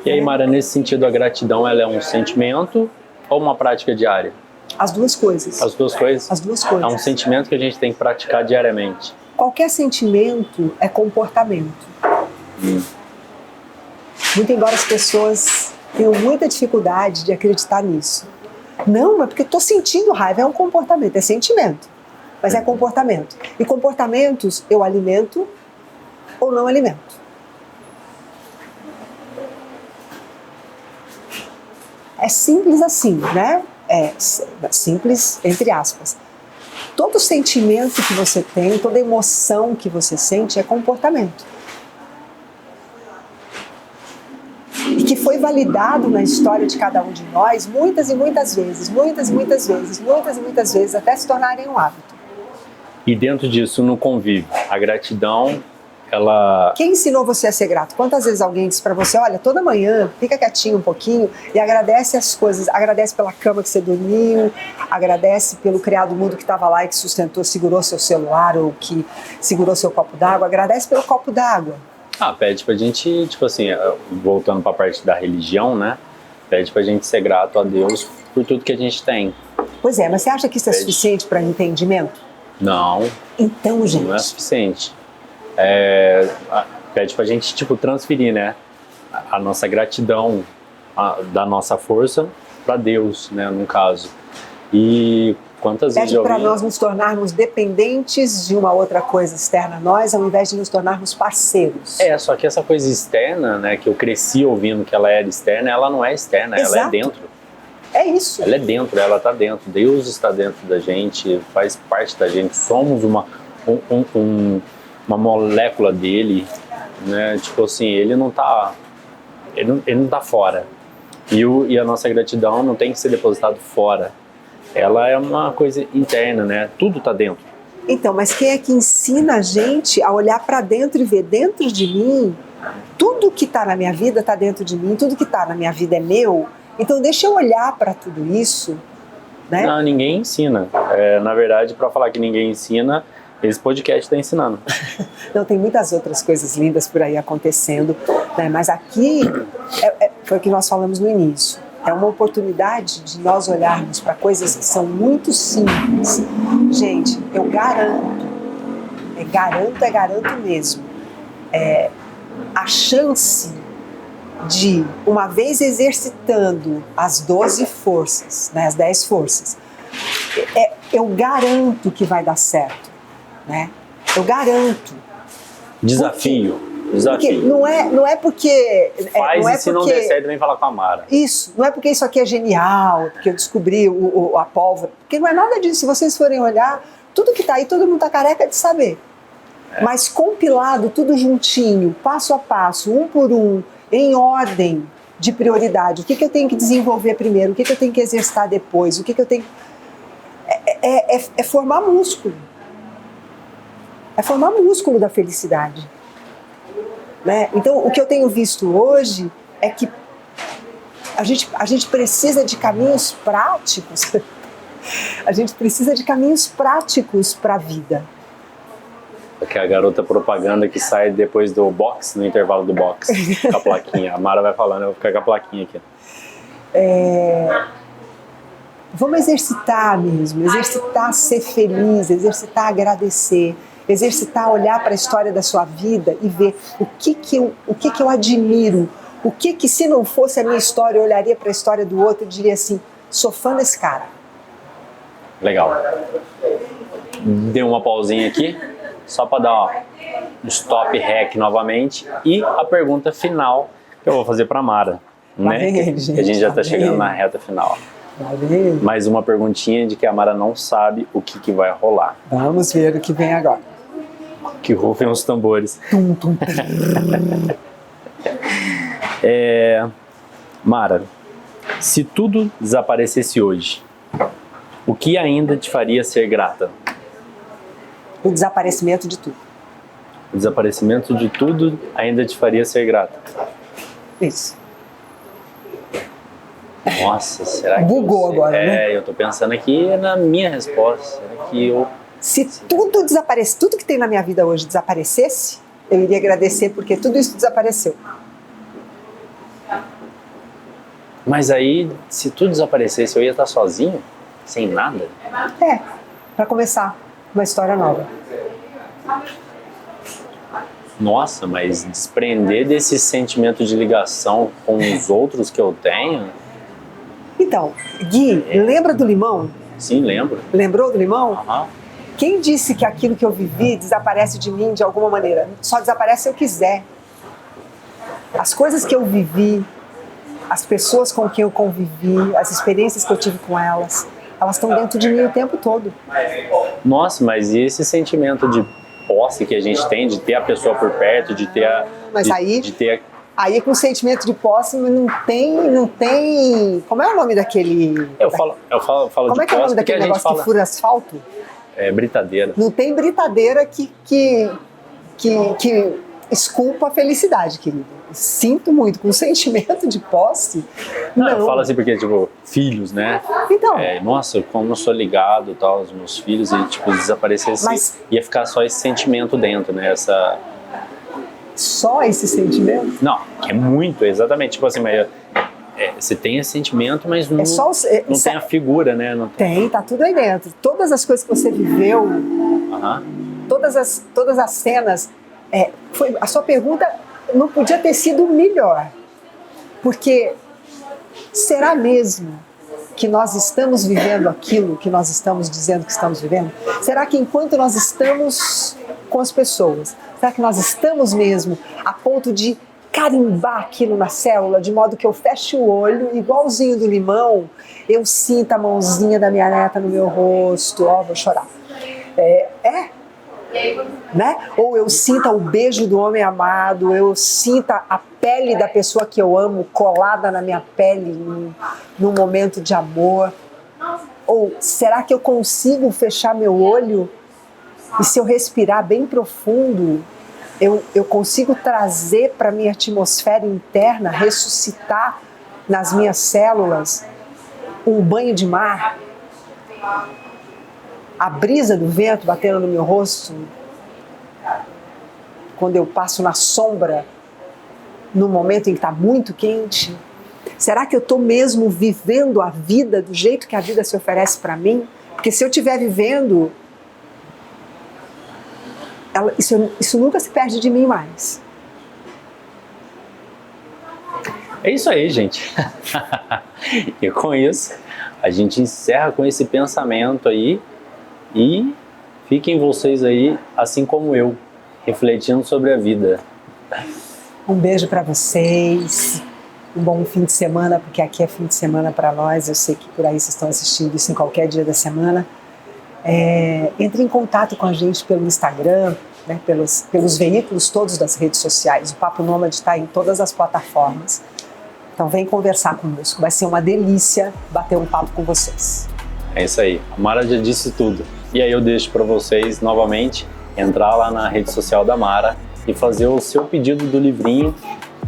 E aí, Mara, nesse sentido, a gratidão, ela é um sentimento ou uma prática diária? As duas coisas. As duas coisas? As duas coisas. É um sentimento que a gente tem que praticar diariamente. Qualquer sentimento é comportamento. Muito embora as pessoas tenham muita dificuldade de acreditar nisso. Não, mas porque eu estou sentindo raiva, é um comportamento, é sentimento. Mas é comportamento. E comportamentos eu alimento ou não alimento. É simples assim, né? É simples entre aspas. Todo sentimento que você tem, toda emoção que você sente é comportamento. E que foi validado na história de cada um de nós muitas e muitas vezes, até se tornarem um hábito. E dentro disso, no convívio, a gratidão, ela... Quem ensinou você a ser grato? Quantas vezes alguém disse pra você, olha, toda manhã, fica quietinho um pouquinho e agradece as coisas, agradece pela cama que você dormiu, agradece pelo criado mudo que estava lá e que sustentou, segurou seu celular ou que segurou seu copo d'água, agradece pelo copo d'água. Pede pra gente, tipo assim, voltando pra parte da religião, né? Pede pra gente ser grato a Deus por tudo que a gente tem. Pois é, mas você acha que isso é suficiente para entendimento? Não. Então, gente... Não é suficiente. Pede pra gente, tipo, transferir, né? A nossa gratidão da nossa força pra Deus, né? No caso. E quantas vezes Pede para nós nos tornarmos dependentes de uma outra coisa externa a nós, ao invés de nos tornarmos parceiros. Só que essa coisa externa, né, que eu cresci ouvindo que ela era externa, ela não é externa, Exato. ela é dentro. É isso. Ela é dentro, ela está dentro. Deus está dentro da gente, faz parte da gente. Somos uma molécula dele, né? Tipo assim, ele não tá fora. E a nossa gratidão não tem que ser depositado fora. Ela é uma coisa interna, né? Tudo está dentro. Então, mas quem é que ensina a gente a olhar para dentro e ver dentro de mim? Tudo que está na minha vida está dentro de mim, tudo que está na minha vida é meu. Então deixa eu olhar para tudo isso, né? Não, ninguém ensina. Na verdade, para falar que ninguém ensina, esse podcast está ensinando. Não, tem muitas outras coisas lindas por aí acontecendo, né? Mas aqui foi o que nós falamos no início. É uma oportunidade de nós olharmos para coisas que são muito simples. Gente, eu garanto mesmo, a chance de, uma vez exercitando as 12 forças, né, as 10 forças, eu garanto que vai dar certo, né? Eu garanto. Desafio. Porque não é porque... Faz, não é e se não der certo, vem falar com a Mara. Isso, não é porque isso aqui é genial, porque eu descobri a pólvora, porque não é nada disso. Se vocês forem olhar, tudo que está aí, todo mundo está careca de saber. Mas compilado, tudo juntinho, passo a passo, um por um, em ordem de prioridade. O que eu tenho que desenvolver primeiro? O que eu tenho que exercitar depois? O que eu tenho... É formar músculo. É formar músculo da felicidade. Né? Então, o que eu tenho visto hoje é que a gente precisa de caminhos práticos. A gente precisa de caminhos práticos para a vida. Que é a garota propaganda que sai depois do box, no intervalo do box, com a plaquinha. A Mara vai falando, eu vou ficar com a plaquinha aqui. Vamos exercitar mesmo, exercitar ser feliz, exercitar agradecer, exercitar olhar para a história da sua vida e ver o que eu admiro, o que se não fosse a minha história, eu olharia para a história do outro e diria assim, sou fã desse cara. Legal. Dei uma pausinha aqui, só para dar um stop rec novamente. E a pergunta final que eu vou fazer para a Mara, né? Que a gente já está chegando na reta final. Mais uma perguntinha de que a Mara não sabe o que vai rolar. Vamos ver o que vem agora. Que rufem os tambores. Tum, tum, tum. Mara, se tudo desaparecesse hoje, o que ainda te faria ser grata? O desaparecimento de tudo. O desaparecimento de tudo ainda te faria ser grata? Isso. Nossa, será que bugou agora, né? Eu tô pensando aqui na minha resposta. Será que eu... Se tudo desaparecesse, tudo que tem na minha vida hoje desaparecesse, eu iria agradecer porque tudo isso desapareceu. Mas aí, se tudo desaparecesse, eu ia estar sozinho? Sem nada? Para começar uma história nova. Nossa, mas desprender desse sentimento de ligação com os outros que eu tenho... Então, Gui, lembra do limão? Sim, lembro. Lembrou do limão? Aham. Quem disse que aquilo que eu vivi desaparece de mim de alguma maneira? Só desaparece se eu quiser. As coisas que eu vivi, as pessoas com quem eu convivi, as experiências que eu tive com elas estão dentro de mim o tempo todo. Nossa, mas e esse sentimento de posse que a gente tem, de ter a pessoa por perto, de ter a... Mas de ter a... Aí com o sentimento de posse não tem... Como é o nome daquele... Eu falo Como de posse é que é o nome porque daquele a gente negócio fala... que fura asfalto? Britadeira. Não tem britadeira que esculpa a felicidade, querido. Sinto muito, com o sentimento de posse. Não. Eu falo assim porque, tipo, filhos, né? Então. Nossa, como eu sou ligado, tal, os meus filhos, e, tipo, desaparecesse, ia ficar só esse sentimento dentro, né? Só esse sentimento? Não, que é muito, exatamente. Tipo assim, mas você tem esse sentimento, mas não, não tem a figura, né? Não tem, tá tudo aí dentro. Todas as coisas que você viveu, todas as cenas, a sua pergunta não podia ter sido melhor. Porque será mesmo que nós estamos vivendo aquilo que nós estamos dizendo que estamos vivendo? Será que enquanto nós estamos com as pessoas, será que nós estamos mesmo a ponto de carimbar aquilo na célula, de modo que eu feche o olho, igualzinho do limão, eu sinto a mãozinha da minha neta no meu rosto, ó, vou chorar. Né? Ou eu sinta o beijo do homem amado, eu sinta a pele da pessoa que eu amo colada na minha pele num momento de amor. Ou será que eu consigo fechar meu olho e, se eu respirar bem profundo, eu consigo trazer para a minha atmosfera interna, ressuscitar nas minhas células um banho de mar, a brisa do vento batendo no meu rosto, quando eu passo na sombra, no momento em que está muito quente? Será que eu estou mesmo vivendo a vida do jeito que a vida se oferece para mim? Porque se eu estiver vivendo, isso nunca se perde de mim mais. É isso aí, gente. E com isso, a gente encerra com esse pensamento aí e fiquem vocês aí, assim como eu, refletindo sobre a vida. Um beijo para vocês, um bom fim de semana, porque aqui é fim de semana para nós. Eu sei que por aí vocês estão assistindo isso em qualquer dia da semana. Entre em contato com a gente pelo Instagram, né, pelos veículos todos das redes sociais. O Papo Nômade está em todas as plataformas. Então vem conversar conosco, vai ser uma delícia bater um papo com vocês. É isso aí, a Mara já disse tudo. E aí eu deixo para vocês novamente entrar lá na rede social da Mara e fazer o seu pedido do livrinho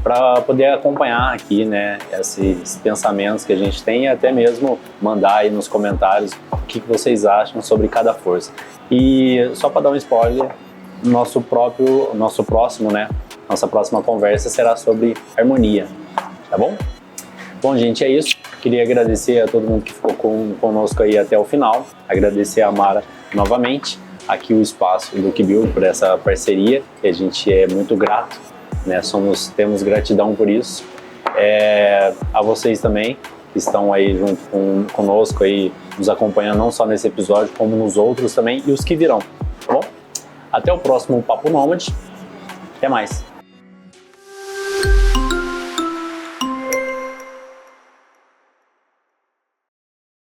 para poder acompanhar aqui, né, esses pensamentos que a gente tem e até mesmo mandar aí nos comentários o que vocês acham sobre cada força. E só para dar um spoiler, nossa próxima conversa será sobre harmonia, tá bom? Bom, gente, é isso. Queria agradecer a todo mundo que ficou conosco aí até o final, agradecer a Mara novamente, aqui o espaço do Kibiu por essa parceria, que a gente é muito grato, né? Temos gratidão por isso. A vocês também, que estão aí junto conosco, aí, nos acompanhando não só nesse episódio, como nos outros também, e os que virão, tá bom? Até o próximo Papo Nômade. Até mais.